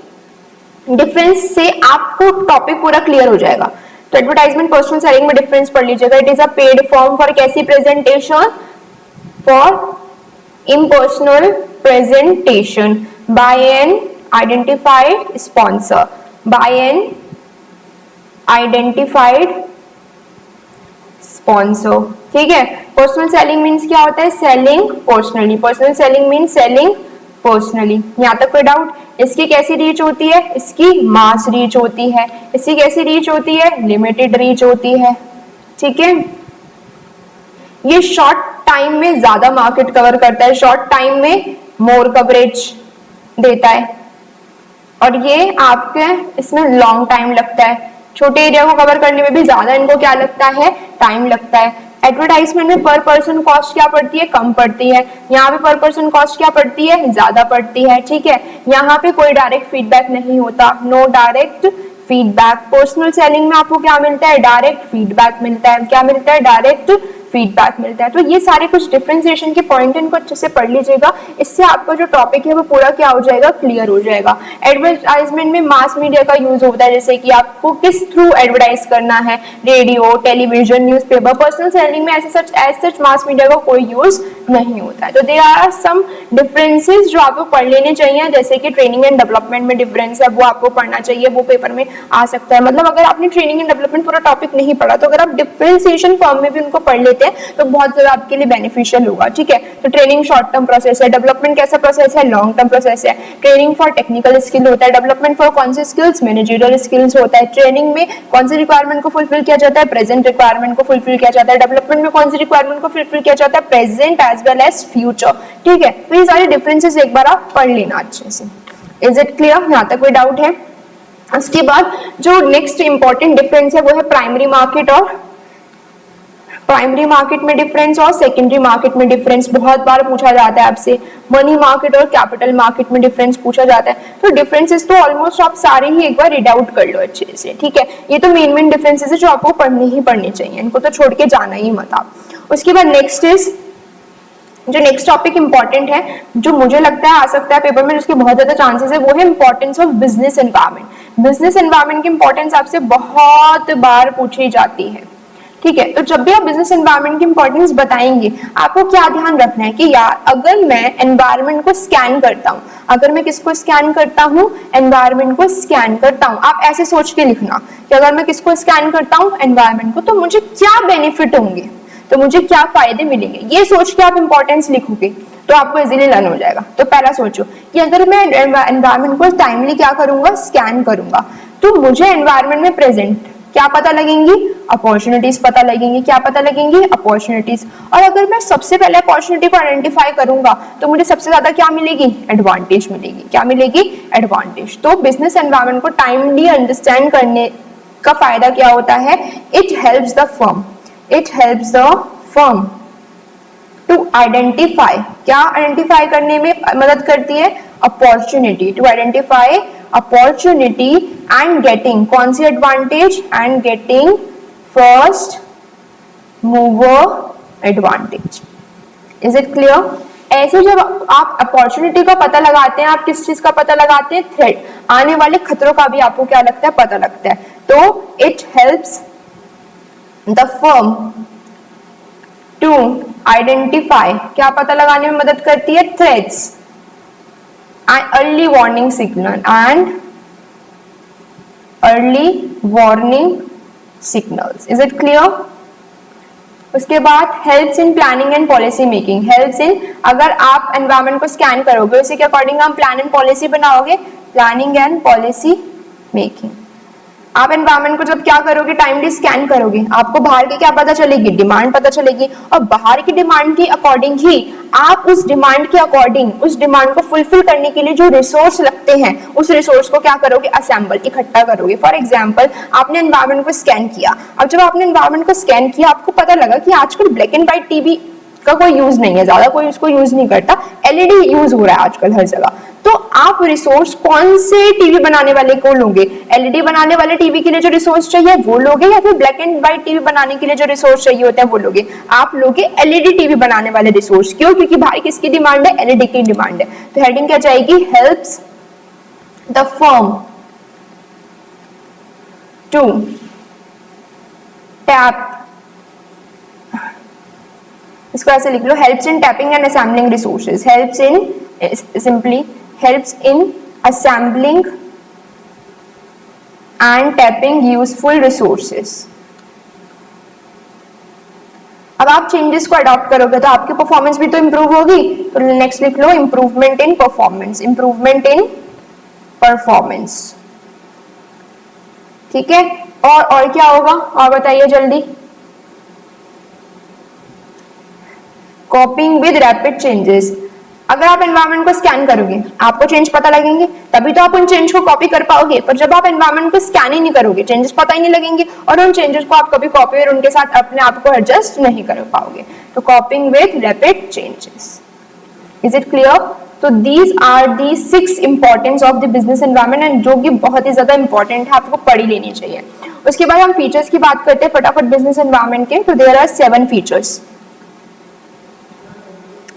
डिफरेंस से आपको टॉपिक पूरा क्लियर हो जाएगा। तो एडवर्टाइजमेंट पर्सनल सेलिंग में डिफरेंस पढ़ लीजिएगा। It is a paid form for कैसी presentation, for impersonal presentation by an identified sponsor, by an identified sponsor, ठीक है। पर्सनल सेलिंग मीन्स क्या होता है, selling personally, personal selling means selling personally. यहाँ तक कोई डाउट? इसकी कैसी रीच होती है, इसकी मास रीच होती है। इसकी कैसी रीच होती है, लिमिटेड रीच होती है, ठीक है। ये शॉर्ट टाइम में ज्यादा मार्केट कवर करता है, शॉर्ट टाइम में मोर कवरेज देता है, और ये आपके इसमें लॉन्ग टाइम लगता है। छोटे एरिया को कवर करने में भी ज्यादा इनको क्या लगता है, टाइम लगता है। एडवर्टाइजमेंट में पर पर्सन कॉस्ट क्या पड़ती है, कम पड़ती है। यहाँ पे पर पर्सन कॉस्ट क्या पड़ती है, ज्यादा पड़ती है, ठीक है। यहाँ पे कोई डायरेक्ट फीडबैक नहीं होता, no direct feedback. Personal selling में आपको क्या मिलता है? डायरेक्ट फीडबैक मिलता है। क्या मिलता है? डायरेक्ट फीडबैक मिलता है। तो ये सारे कुछ डिफरेंशिएशन के पॉइंट इनको अच्छे से पढ़ लीजिएगा, इससे आपका जो टॉपिक है वो पूरा क्या हो जाएगा? क्लियर हो जाएगा। एडवर्टाइजमेंट में मास मीडिया का यूज होता है, जैसे कि आपको किस थ्रू एडवर्टाइज करना है, radio, television, newspaper. Personal selling में एज सच मास मीडिया का कोई यूज नहीं होता है। तो देयर आर सम डिफरेंसेस जो आपको पढ़ लेने चाहिए, जैसे कि ट्रेनिंग एंड डेवलपमेंट में डिफरेंस है, वो आपको पढ़ना चाहिए, वो पेपर में आ सकता है। मतलब अगर आपने ट्रेनिंग एंड डेवलपमेंट पूरा टॉपिक नहीं पढ़ा, तो अगर आप डिफरेंशिएशन फॉर्म में भी उनको पढ़ लेते हैं तो बहुत ज्यादा आपके लिए बेनिफिशियल होगा। ठीक है, तो ट्रेनिंग शॉर्ट टर्म प्रोसेस है, डेवलपमेंट कैसा प्रोसेस है? लॉन्ग टर्म प्रोसेस है। ट्रेनिंग फॉर टेक्निकल स्किल होता है, डेवलपमेंट फॉर कौन से स्किल्स? मैनेजरियल स्किल्स होता है। ट्रेनिंग में कौन सी रिक्वायरमेंट को फुलफिल किया जाता है? प्रेजेंट रिक्वायरमेंट को फुलफिल किया जाता है। डेवलपमेंट में कौन सी रिक्वायरमेंट को फुलफिल किया जाता है? Present as well as future. ठीक है, तो ये सारे डिफरेंसेस एक बार आप पढ़ लेना अच्छे से। Is it clear? यहाँ तक कोई डाउट है? उसके बाद जो नेक्स्ट इंपॉर्टेंट डिफरेंस है वो है प्राइमरी मार्केट में डिफरेंस और सेकेंडरी मार्केट में डिफरेंस। बहुत बार पूछा जाता है आपसे। मनी मार्केट और कैपिटल मार्केट में डिफरेंस पूछा जाता है। तो डिफरेंसेस तो ऑलमोस्ट आप सारे ही एक बार रीड आउट कर लो अच्छे से। ठीक है, ये तो मेन डिफरेंसेस है जो आपको पढ़ने ही पढ़ने चाहिए, इनको तो छोड़ के जाना ही मत आप। उसके बाद जो नेक्स्ट टॉपिक इंपॉर्टेंट है, जो मुझे लगता है आ सकता है पेपर में, जिसके बहुत ज्यादा चांसेस है, वो है importance of business environment. Business environment की इंपॉर्टेंस आपसे बहुत बार पूछी जाती है। ठीक है, तो जब भी आप बिजनेस एनवायरनमेंट की इंपॉर्टेंस बताएंगे, आपको क्या ध्यान रखना है कि यार अगर मैं एनवायरनमेंट को स्कैन करता हूँ, अगर मैं किसको स्कैन करता हूँ? एनवायरनमेंट को स्कैन करता हूँ। आप ऐसे सोच के लिखना कि अगर मैं किसको स्कैन करता हूँ? एनवायरनमेंट को, तो मुझे क्या बेनिफिट होंगे, तो मुझे क्या फायदे मिलेंगे, ये सोच के आप इंपॉर्टेंस लिखोगे तो आपको इजीली लर्न हो जाएगा। तो पहला सोचो कि अगर मैं एनवायरनमेंट को टाइमली क्या करूंगा? स्कैन करूंगा, तो मुझे एनवायरनमेंट में प्रेजेंट क्या पता लगेंगी? अपॉर्चुनिटीज पता लगेंगी। क्या पता लगेंगी? अपॉर्चुनिटीज। और अगर मैं सबसे पहले अपॉर्चुनिटी को आइडेंटिफाई करूंगा तो मुझे सबसे ज्यादा क्या मिलेगी? एडवांटेज मिलेगी। क्या मिलेगी? एडवांटेज। तो बिजनेस एनवायरनमेंट को टाइमली अंडरस्टैंड करने का फायदा क्या होता है? It helps the firm to identify. क्या आइडेंटिफाई करने में मदद करती है? Opportunity. To identify opportunity and getting कौन सी advantage? And getting first mover advantage. Is it clear? ऐसे जब आप अपॉर्चुनिटी का पता लगाते हैं, आप किस चीज का पता लगाते हैं? थ्रेट, आने वाले खतरों का भी आपको क्या लगता है? पता लगता है। तो it helps the firm to identify, क्या पता लगाने में मदद करती है? Threats and early warning signal is it clear? उसके बाद helps in planning and policy making. Helps in, अगर आप एनवायरनमेंट को स्कैन करोगे, उसी के अकॉर्डिंग हम प्लान एंड पॉलिसी बनाओगे। Planning and policy making. आप एनवायरनमेंट को जब क्या करोगे? टाइमली स्कैन करोगे, आपको बाहर की क्या पता चलेगी? डिमांड पता चलेगी। और बाहर की डिमांड के अकॉर्डिंग ही आप उस डिमांड के अकॉर्डिंग उस डिमांड को फुलफिल करने के लिए जो रिसोर्स लगते हैं, उस रिसोर्स को क्या करोगे? असेंबल, इकट्ठा करोगे। फॉर एग्जाम्पल, आपने एनवायरनमेंट को स्कैन किया। अब जब आपने एनवायरनमेंट को स्कैन किया, आपको पता लगा कि आजकल ब्लैक एंड व्हाइट टीवी का कोई यूज नहीं है, ज्यादा कोई उसको यूज नहीं करता, एलईडी यूज हो रहा है आजकल हर जगह। तो आप रिसोर्स कौन से टीवी बनाने वाले को लोगे? एलईडी बनाने वाले टीवी के लिए जो रिसोर्स चाहिए वो लोगे, या फिर ब्लैक एंड व्हाइट टीवी बनाने के लिए जो रिसोर्स चाहिए होता है वो लोगे? आप लोगे एलईडी टीवी बनाने वाले रिसोर्स। क्यों? क्योंकि भाई किसकी डिमांड है? एलईडी की डिमांड है। तो हेडिंग क्या जाएगी? Helps the firm to tap, इसको ऐसे लिख लो, helps in tapping and assembling resources. Helps in, simply helps in assembling and tapping useful resources. अब आप चेंजेस को अडॉप्ट करोगे तो आपकी परफॉर्मेंस भी तो इंप्रूव होगी। तो नेक्स्ट लिख लो, improvement in performance. Improvement in performance. ठीक है, और क्या होगा? और बताइए जल्दी। Coping with rapid changes. अगर आप एनवायरनमेंट को स्कैन करोगे, आपको चेंज पता लगेंगे, तभी तो आप उन चेंज को कॉपी कर पाओगे। पर जब आप एनवायरनमेंट को स्कैन ही नहीं करोगे, चेंजेस पता ही नहीं लगेंगे, और उन चेंजेस को आप कभी कॉपी और उनके साथ अपने आप को एडजस्ट नहीं कर पाओगे। तो coping with rapid changes. Is it clear? तो these are the 6 importance of the business environment and जो कि बहुत ही ज्यादा इंपॉर्टेंट है, आपको पढ़ ही लेनी चाहिए। उसके बाद हम फीचर्स की बात करते हैं फटाफट बिजनेस एनवायरनमेंट के। तो there are 7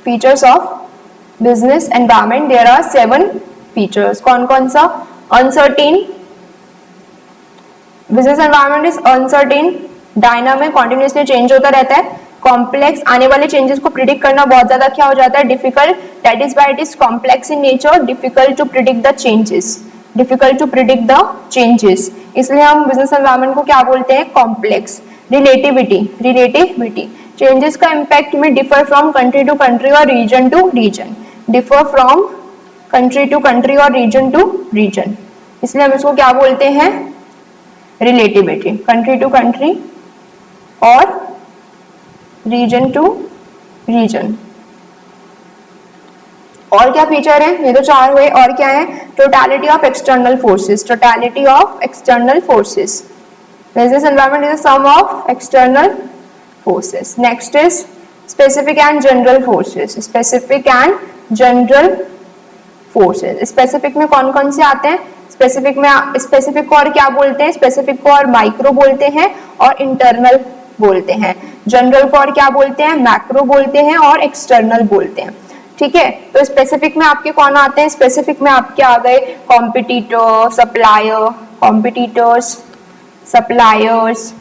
features of business environment. There are 7 features. कौन कौन सा? Uncertain, business environment is uncertain, dynamic, continuously change होता रहता है, कॉम्प्लेक्स, आने वाले चेंजेस को प्रिडिक्ट करना बहुत ज्यादा क्या हो जाता है, difficult, that is why it is complex in nature, difficult to predict the changes, difficult to predict the changes, इसलिए हम बिजनेस एनवायरनमेंट को क्या बोलते हैं, कॉम्प्लेक्स। रिलेटिविटी, चेंजेस का इम्पैक्ट में differ from country to country और region to region, differ from country to country और रीजन टू रीजन, इसलिए हम इसको क्या बोलते हैं, रिलेटिविटी, कंट्री टू कंट्री और रीजन टू रीजन। और क्या फीचर है, ये तो 4 हुए, और क्या है, totality of external forces, totality of external forces, business environment is a sum of external forces. Next is specific and general forces, specific and general forces. Specific में कौन कौन से आते हैं, स्पेसिफिक को और क्या बोलते हैं, स्पेसिफिक को और माइक्रो बोलते हैं और इंटरनल बोलते हैं। जनरल को और क्या बोलते हैं, मैक्रो बोलते हैं और एक्सटर्नल बोलते हैं। ठीक है, तो स्पेसिफिक में आपके कौन आते हैं, स्पेसिफिक में आपके आ गए competitor, supplier, competitors, suppliers,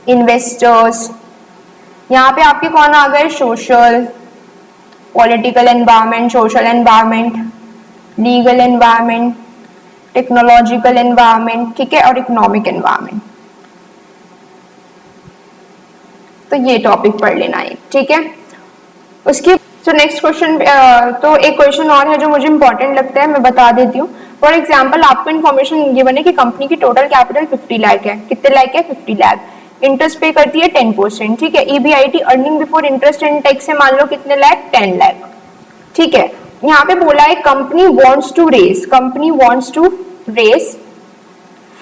investors. यहाँ पे आपके कौन आ गए, social, political environment, social environment, legal environment, technological environment, ठीक है, और इकोनॉमिक एनवायरनमेंट। तो ये टॉपिक पढ़ लेना है, ठीक है। उसके नेक्स्ट क्वेश्चन, तो एक क्वेश्चन और है जो मुझे इंपॉर्टेंट लगता है, मैं बता देती हूँ। फॉर एग्जाम्पल आपको इन्फॉर्मेशन गिवन है कि कंपनी की टोटल कैपिटल 50 लाख है, कितने लाख है, 50 लाख, इंटरेस्ट पे करती है 10%, ठीक है। EBIT earning before interest and tax से मान लो कितने लाख, 10 लाख, ठीक है। यहाँ पे बोला है company wants to raise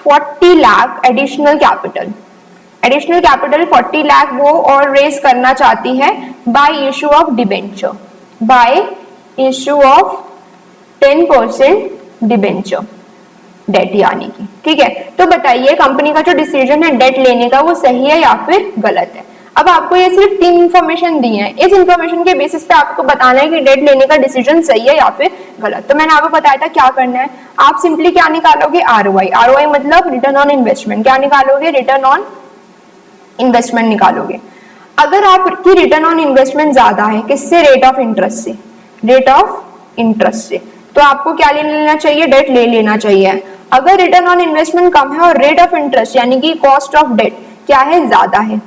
40 lakh additional capital, 40 lakh वो और रेस करना चाहती है by issue of debenture, by issue of 10% debenture, debt यानी कि, ठीक है। तो बताइए कंपनी का जो डिसीजन है डेट लेने का वो सही है या फिर गलत है। अब आपको ये सिर्फ 3 इंफॉर्मेशन दी है, इस इंफॉर्मेशन के बेसिस पे आपको बताना है कि डेट लेने का डिसीजन सही है या फिर गलत। तो मैंने आपको बताया था क्या करना है, आप सिंपली क्या निकालोगे, ROI मतलब रिटर्न ऑन इन्वेस्टमेंट, क्या निकालोगे, रिटर्न ऑन इन्वेस्टमेंट निकालोगे। अगर आपकी रिटर्न ऑन इन्वेस्टमेंट ज्यादा है, किससे, रेट ऑफ इंटरेस्ट से, रेट ऑफ इंटरेस्ट से, तो आपको क्या ले लेना चाहिए, डेट ले लेना चाहिए। अगर रिटर्न ऑन इन्वेस्टमेंट कम है और रेट ऑफ इंटरेस्ट यानी कि कॉस्ट ऑफ डेट क्या है, ज्यादा है,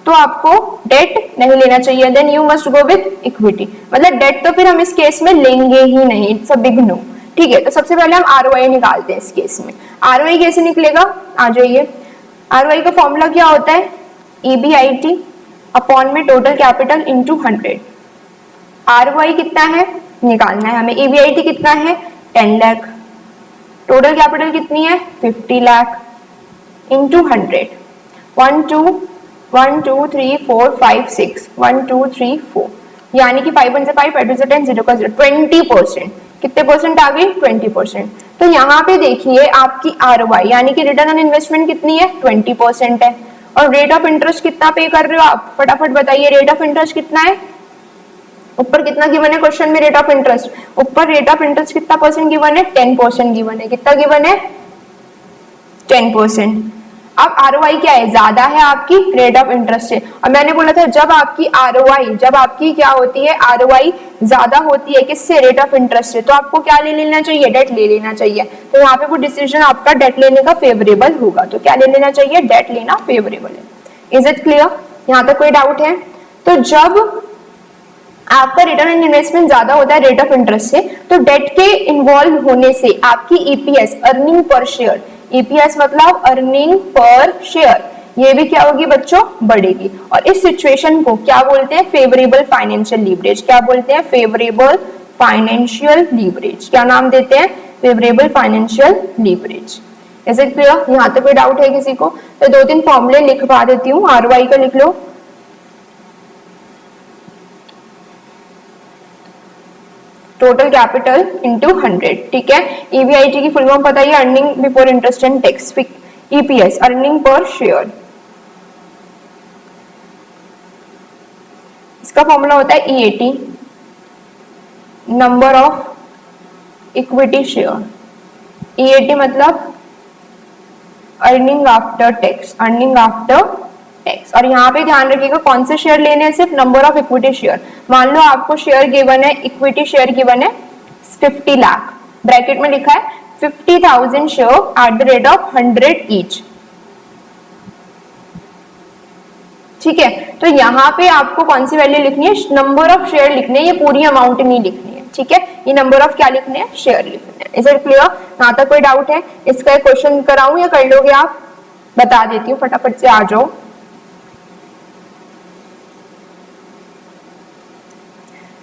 तो आपको डेट नहीं लेना चाहिए, then you must go with equity, मतलब डेट तो फिर हम इस केस में लेंगे ही नहीं, इट्स अ बिग नो, ठीक है। तो सबसे पहले हम ROI निकालते हैं इस केस में। ROI कैसे निकलेगा, आ जाइए। ROI का फॉर्मूला क्या होता है, EBIT अपॉन में टोटल कैपिटल इंटू 100। ROI कितना है निकालना है हमें, EBIT कितना है 10 लाख, टोटल कैपिटल कितनी है 50 लाख इंटू 100, 1 2 3 4 5 6 1 2 3 4 यानी कि 5 1 से 5 5 2 से 10 0 का 0, 20%, कितने परसेंट आ गई 20%। तो यहाँ पे देखिए आपकी ROI यानी कि रिटर्न ऑन इन्वेस्टमेंट कितनी है 20% है, और रेट ऑफ इंटरेस्ट कितना पे कर रहे हो आप, फटाफट बताइए, रेट ऑफ इंटरेस्ट कितना है, ऊपर कितना गिवन है क्वेश्चन में, रेट ऑफ इंटरेस्ट, ऊपर रेट ऑफ इंटरेस्ट कितना परसेंट गिवन है, 10% गिवन है, कितना गिवन है 10%। अब ROI क्या है, ज्यादा है आपकी रेट ऑफ इंटरेस्ट से, और मैंने बोला था जब आपकी ROI, जब आपकी क्या होती है, ROI ज्यादा होती है किससे, रेट ऑफ इंटरेस्ट से, तो आपको क्या ले लेना चाहिए, डेट ले लेना चाहिए। तो यहाँ पे वो डिसीजन आपका डेट लेने का फेवरेबल होगा, तो क्या ले लेना चाहिए, डेट लेना फेवरेबल है। इज इट क्लियर, यहाँ तक कोई डाउट है। तो जब आपका रिटर्न ऑन इन्वेस्टमेंट ज्यादा होता है रेट ऑफ इंटरेस्ट से, तो डेट के इन्वॉल्व होने से आपकी EPS earning per share, EPS मतलब अर्निंग पर शेयर, ये भी क्या होगी बच्चों, बढ़ेगी। और इस सिचुएशन को क्या बोलते हैं, फेवरेबल फाइनेंशियल लीवरेज, क्या बोलते हैं, फेवरेबल फाइनेंशियल लीवरेज, क्या नाम देते हैं, favourable financial leverage. Is it clear, यहाँ तक कोई डाउट है किसी को। तो 2-3 फॉर्मूले लिखवा देती हूँ, ROI का लिख लो, टोटल कैपिटल इंटू 100, ठीक है। EBIT की फुल फॉर्म पता है, earning before interest and tax. EPS earning per share, इसका फॉर्मूला होता है EAT, number of equity share. EAT मतलब earning after tax, earning after tax. और यहाँ पे ध्यान रखिएगा कौन से शेयर लेने हैं, सिर्फ नंबर ऑफ इक्विटी शेयर। मान लो आपको शेयर गिवन है, इक्विटी शेयर गिवन है 50 लाख, ब्रैकेट में लिखा है 50,000 share at the rate of 100 each, ठीक है। तो यहाँ पे आपको कौन सी वैल्यू लिखनी है, नंबर ऑफ शेयर लिखने, ये पूरी अमाउंट नहीं लिखनी है, ठीक है। ये नंबर ऑफ क्या लिखने हैं, शेयर लिखने हैं। Is it clear? यहाँ तक कोई डाउट है? इसका एक क्वेश्चन कराऊं या कर लोगे आप? बता देती हूँ, फटाफट से आ जाओ।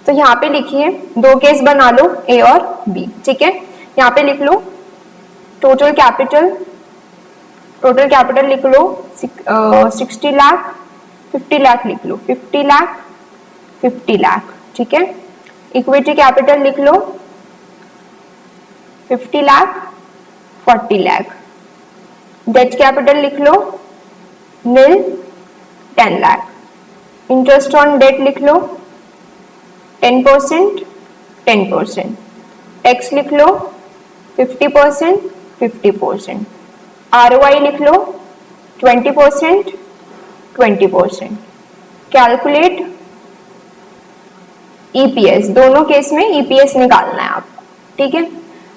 तो यहाँ पे लिखिए, दो केस बना लो, ए और बी, ठीक है। यहाँ पे लिख लो टोटल कैपिटल, टोटल कैपिटल लिख लो 60 लाख, 50 लाख लिख लो, 50 लाख 50 लाख, ठीक है। इक्विटी कैपिटल लिख लो 50 लाख 40 लाख, डेट कैपिटल लिख लो नील 10 लाख, इंटरेस्ट ऑन डेट लिख लो 10%, 10%, टैक्स लिख लो 50%, 50%, ROI लिख लो 20%, 20%, कैलकुलेट EPS, दोनों केस में EPS निकालना है आपको, ठीक है।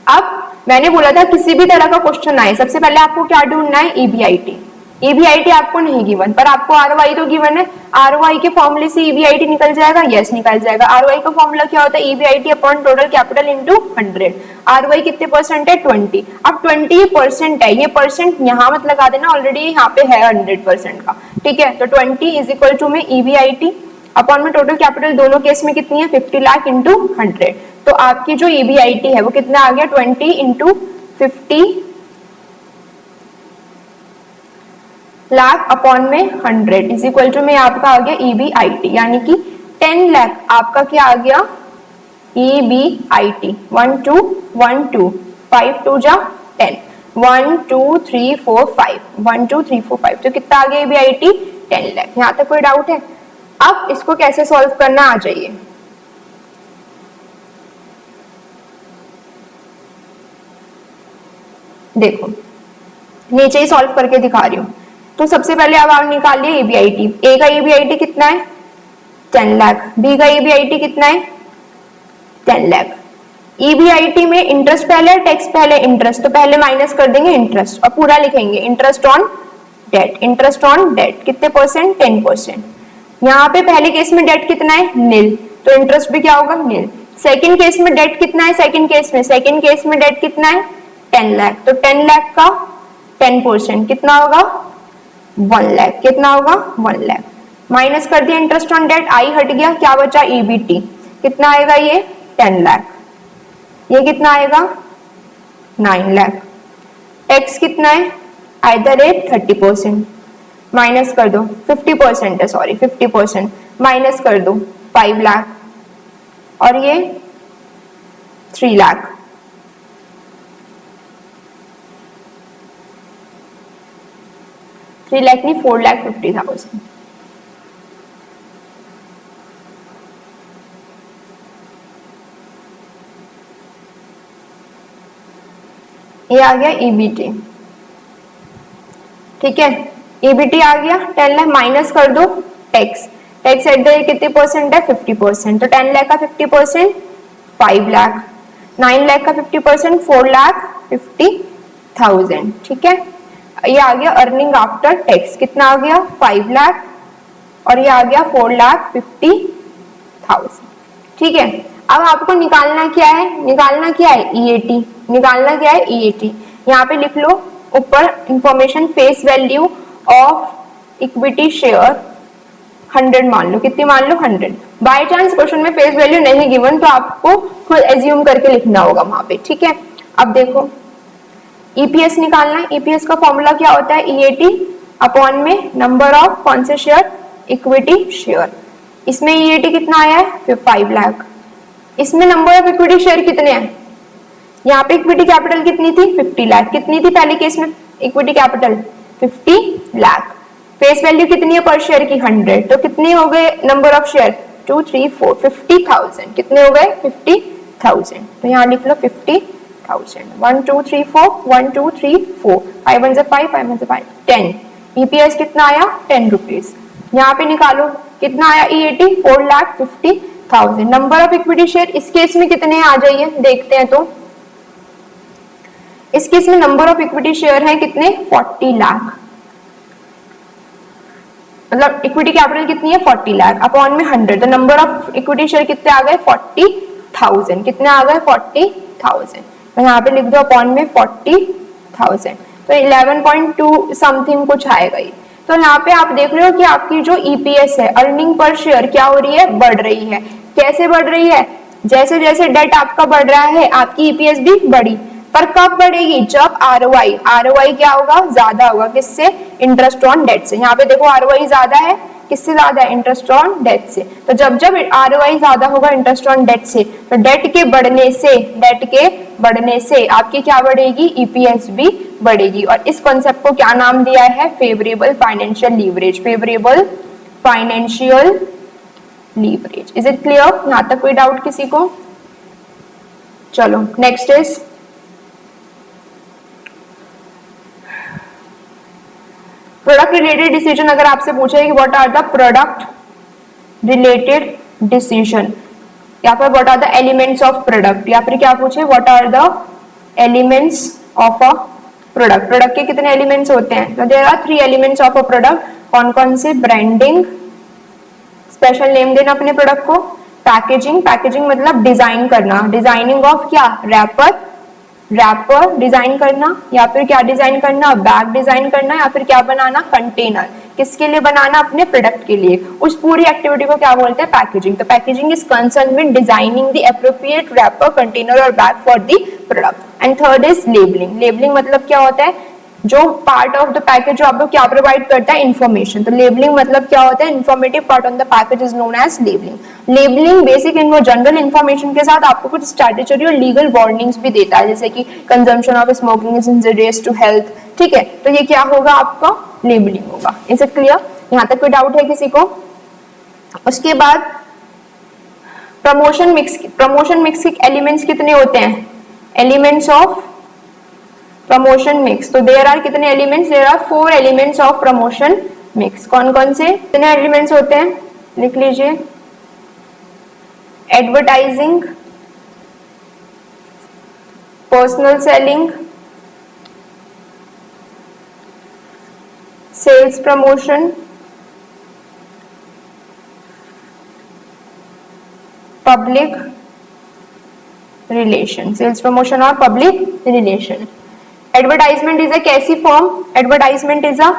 अब मैंने बोला था किसी भी तरह का क्वेश्चन आए, सबसे पहले आपको क्या ढूंढना है, EBIT। EBIT आपको नहीं गिवन, पर आपको ROI तो गिवन है। ROI के फॉर्मूले से EBIT निकल जाएगा, यस निकल जाएगा। ROI का फॉर्मूला क्या होता है, EBIT upon total capital into 100। ROI कितने परसेंट है, 20। अब 20% है, ये परसेंट यहाँ मत लगा देना, ऑलरेडी यहाँ पे है 100% का, ठीक है। तो 20 इज इक्वल टू में EBIT अपॉन में टोटल कैपिटल, दोनों केस में कितनी है, 50 लाख इंटू 100। तो आपकी जो EBIT है वो कितना आ गया, 20 इंटू 50 लाख अपॉन में 100 इज इक्वल टू में आपका आ गया EBIT, यानी कि 10 लाख आपका क्या आ गया, EBIT। 1 2 1 2 5 2 जा 10, 1 2 3 4 5, 1 2 3 4 5, तो कितना आ गया EBIT, 10 लाख। यहाँ तक कोई डाउट है? अब इसको कैसे सॉल्व करना, आ जाइए। देखो नीचे ही सॉल्व करके दिखा रही हूँ। तो सबसे पहले अब आप निकालिए EBIT। ए का EBIT कितना है, 10 लाख। बी का EBIT कितना है, 10 लाख। EBIT में इंटरेस्ट पहले है, टैक्स पहले, इंटरेस्ट तो पहले माइनस कर देंगे इंटरेस्ट, और पूरा लिखेंगे interest on debt. Interest on debt कितने परसेंट, 10%। यहाँ पे पहले केस में डेट कितना है, नील, तो इंटरेस्ट भी क्या होगा, नील। सेकंड केस में डेट कितना है, सेकंड केस में डेट कितना है, 10 लाख। तो 10 लाख का 10% कितना होगा, 1 लाख। कितना होगा, 1 लाख। माइनस कर दिया इंटरेस्ट ऑन डेट, आई हट गया, क्या बचा, EBT। कितना आएगा ये, 10 लाख। ये कितना आएगा, 9 लाख। टैक्स कितना है, आइदर रेट 30%, माइनस कर दो 50% है, सॉरी 50%, माइनस कर दो 5 लाख, और ये 3 लाख। थ्री लाख नहीं, 4,50,000। ये आ गया EBT, ठीक है। EBT आ गया 10 लाख, माइनस कर दो tax. Tax at the rate कितने परसेंट है, 50%। तो 10 लाख का 50% 5 लाख, 9 लाख का 50% 4,50,000, ठीक है। ये आ गया अर्निंग आफ्टर टैक्स, कितना आ गया, 5 लाख, और ये आ गया 4,50,000, ठीक है। अब आपको निकालना क्या है, निकालना क्या है, EAT। निकालना क्या है, EAT। यहाँ पे लिख लो ऊपर information, face value of equity share 100 मान लो, कितनी मान लो, 100। बाय चांस क्वेश्चन में फेस वैल्यू नहीं गिवन तो आपको खुद एज्यूम करके लिखना होगा वहां पे, ठीक है। अब देखो EPS निकालना है। EPS का फॉर्मूला क्या होता है, EAT अपॉन में नंबर ऑफ कौन से शेयर, इक्विटी शेयर। इसमें EAT कितना आया है, 5 लाख। इसमें नंबर ऑफ इक्विटी शेयर कितने हैं? यहाँ पे इक्विटी कैपिटल कितनी थी? 50 लाख। कितनी थी पहले केस में equity capital? 50 lakh. Face value कितनी है पर शेयर की? 100। तो कितने हो गए नंबर ऑफ शेयर? 2 3 4 50,000। कितने हो गए? 50,000। तो यहाँ लिख लो 50,000। 1 2 3 4 1 2 3 4 5 1 5 5 1 5 10। ईपीएस कितना आया? 10 रुपीज। यहाँ पे निकालो कितना आया? E80 4,50,000। Number of equity share इस केस में कितने आ जाइए देखते हैं। तो इस केस में नंबर ऑफ इक्विटी शेयर है कितने? 40 लाख। मतलब इक्विटी कैपिटल कितनी है? 40 लाख अपॉन में 100। तो नंबर ऑफ इक्विटी शेयर कितने आ गए? 40,000। कितने आ गए? 40,000। तो यहाँ पे लिख दो अपॉन में 40,000। तो 11.2 समथिंग कुछ आएगा ये। तो यहाँ पे आप देख रहे हो कि आपकी जो ईपीएस है, अर्निंग पर शेयर, क्या हो रही है? बढ़ रही है। कैसे बढ़ रही है? जैसे जैसे डेट आपका बढ़ रहा है आपकी ईपीएस भी बढ़ी। पर कब बढ़ेगी? जब आरओआई क्या होगा? ज्यादा होगा। किससे? इंटरेस्ट ऑन डेट से। यहाँ पे देखो आरओआई ज्यादा है। किससे ज्यादा है? इंटरेस्ट ऑन डेट से। तो जब जब आरओआई ज्यादा होगा इंटरेस्ट ऑन डेट से, तो डेट के बढ़ने से आपकी क्या बढ़ेगी? ईपीएस भी बढ़ेगी। और इस कॉन्सेप्ट को क्या नाम दिया है? Favourable financial leverage. Favourable financial leverage. Is it clear? यहाँ तक कोई डाउट किसी को? चलो next is product related decision. अगर आपसे पूछे कि what are the product related decision, या फिर what are the elements of product, या फिर क्या पूछे what are the elements of a product. Product के कितने एलिमेंट्स होते हैं? तो there are 3 elements of a product. कौन कौन से? ब्रांडिंग, स्पेशल नेम देना अपने प्रोडक्ट को। पैकेजिंग, पैकेजिंग मतलब डिजाइन करना। डिजाइनिंग ऑफ क्या? रैपर डिजाइन करना, या फिर क्या डिजाइन करना? बैग डिजाइन करना, या फिर क्या बनाना? कंटेनर। किसके लिए बनाना? अपने प्रोडक्ट के लिए। उस पूरी एक्टिविटी को क्या बोलते हैं? पैकेजिंग। तो packaging is concern with designing the appropriate wrapper, container और bag for the product. And third is labelling. Labelling मतलब क्या होता है? जो पार्ट ऑफ द पैकेज जो आपको क्या प्रोवाइड करता है? इंफॉर्मेशन। तो लेबलिंग मतलब क्या होता है? Informative part on the package is known as labelling. Labelling basic इनको जनरल इंफॉर्मेशन के साथ आपको कुछ स्ट्रेटेजी और लीगल वार्निंग्स भी देता है, जैसे कि consumption of smoking is injurious to health. ठीक है, तो ये क्या होगा? आपका लेबलिंग होगा। Is it clear? यहाँ तक कोई डाउट है किसी को? उसके बाद प्रमोशन मिक्स। प्रमोशन मिक्स के एलिमेंट्स कितने होते हैं? Elements of promotion mix. तो देयर आर कितने elements? There are 4 elements of promotion mix. कौन कौन से? कितने एलिमेंट्स होते हैं? लिख लीजिए। Advertising, personal selling, sales promotion, public relation. Sales promotion और public relation. Advertisement is a कैसी form? Advertisement is a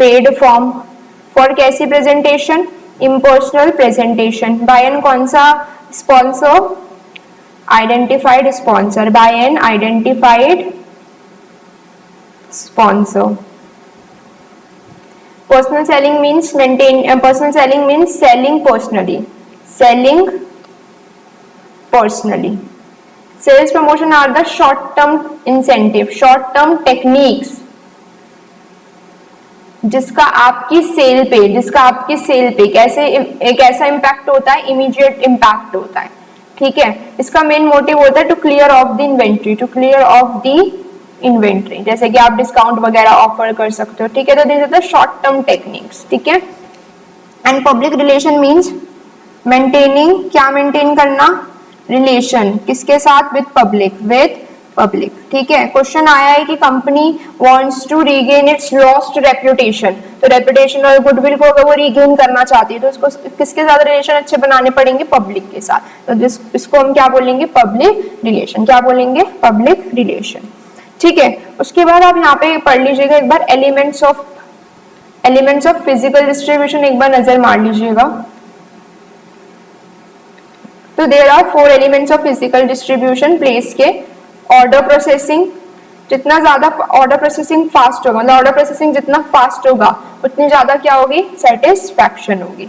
paid form for कैसी presentation? Impersonal presentation. By an कौन सा sponsor? Identified sponsor. By an identified sponsor. Personal selling means personal selling means selling personally. Selling personally. Sales promotion are the short term incentive, short term techniques जिसका आपकी cell पे कैसे एक ऐसा impact होता है? इमीडिएट इंपैक्ट होता है। ठीक है, इसका मेन मोटिव होता है to clear of the inventory, to clear of the inventory. जैसे कि आप डिस्काउंट वगैरह ऑफर कर सकते हो। ठीक है, तो this is the short term techniques. ठीक है, and public relation means maintaining, क्या मेंटेन करना? रिलेशन किसके साथ? With public. ठीक है, क्वेश्चन आया है कि company wants to regain its lost reputation. तो रेपुटेशन और गुडविल को अगर वो रीगेन करना चाहती है तो उसको किसके साथ रिलेशन अच्छे बनाने पड़ेंगे? पब्लिक के साथ। तो इसको हम क्या बोलेंगे? Public relation. क्या बोलेंगे? Public relation. ठीक है, उसके बाद आप यहाँ पे पढ़ लीजिएगा एक बार एलिमेंट्स ऑफ फिजिकल डिस्ट्रीब्यूशन एक बार नजर मार लीजिएगा। तो there are 4 elements of physical distribution place के। ऑर्डर प्रोसेसिंग, जितना ज्यादा ऑर्डर प्रोसेसिंग फास्ट होगा, मतलब ऑर्डर प्रोसेसिंग जितना फास्ट होगा उतनी ज्यादा क्या होगी? सेटिस्फैक्शन होगी।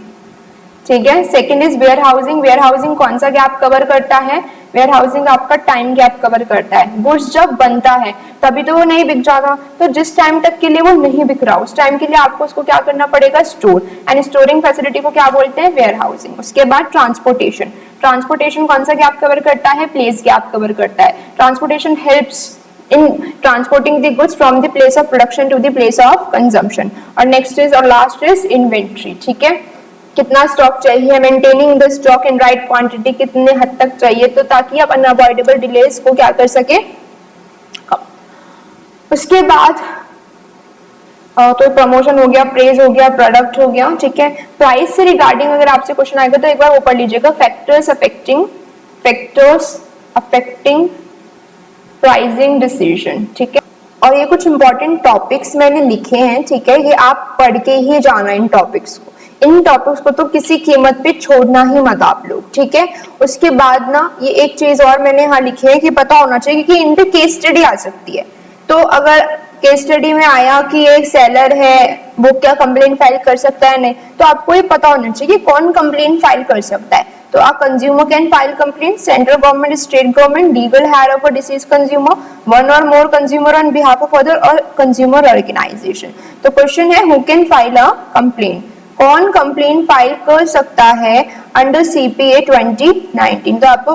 ठीक है। Second is warehousing. Warehousing कौन सा गैप कवर करता है? वेयर हाउसिंग आपका टाइम गैप कवर करता है। गुड्स जब बनता है तभी तो वो नहीं बिक जाता, तो जिस टाइम तक के लिए वो नहीं बिक रहा उस टाइम के लिए आपको उसको क्या करना पड़ेगा? स्टोर। एंड स्टोरिंग फैसिलिटी को क्या बोलते हैं? Warehousing. उसके बाद ट्रांसपोर्टेशन। ट्रांसपोर्टेशन कौन सा गैप कवर करता है? प्लेस गैप कवर करता है। Transportation helps in transporting the goods from the place of production to the place of consumption। और next is और last is inventory। ठीक है, कितना स्टॉक चाहिए, maintaining the stock in right quantity, कितने हद तक चाहिए, तो ताकि आप अनअवॉइडेबल डिलेस को क्या कर सके। उसके बाद तो प्रमोशन हो गया, प्रेज हो गया, प्रोडक्ट हो गया। ठीक है, प्राइस से रिगार्डिंग अगर आपसे क्वेश्चन आएगा तो एक बार वो पढ़ लीजिएगा, फैक्टर्स अफेक्टिंग प्राइसिंग डिसीजन। ठीक है, और ये कुछ इंपॉर्टेंट टॉपिक्स मैंने लिखे हैं। ठीक है, ये आप पढ़ के ही जाना इन टॉपिक्स को। इन टॉपिक्स को तो किसी कीमत पे छोड़ना ही मत आप लोग। ठीक है, उसके बाद ना ये एक चीज और मैंने यहाँ लिखी है कि पता होना चाहिए कि इन पे केस स्टडी आ सकती है। तो अगर केस स्टडी में आया कि एक सेलर है वो क्या कंप्लेंट फाइल कर सकता है, नहीं, तो आपको ये पता होना चाहिए कि कौन कंप्लेंट फाइल कर सकता है। तो a consumer can file complaint, central government, state government, legal heir of a deceased consumer, one or more consumer on behalf of other or consumer organization। तो क्वेश्चन है who can file a complaint? कौन complaint file कर सकता है under CPA 2019? तो आपको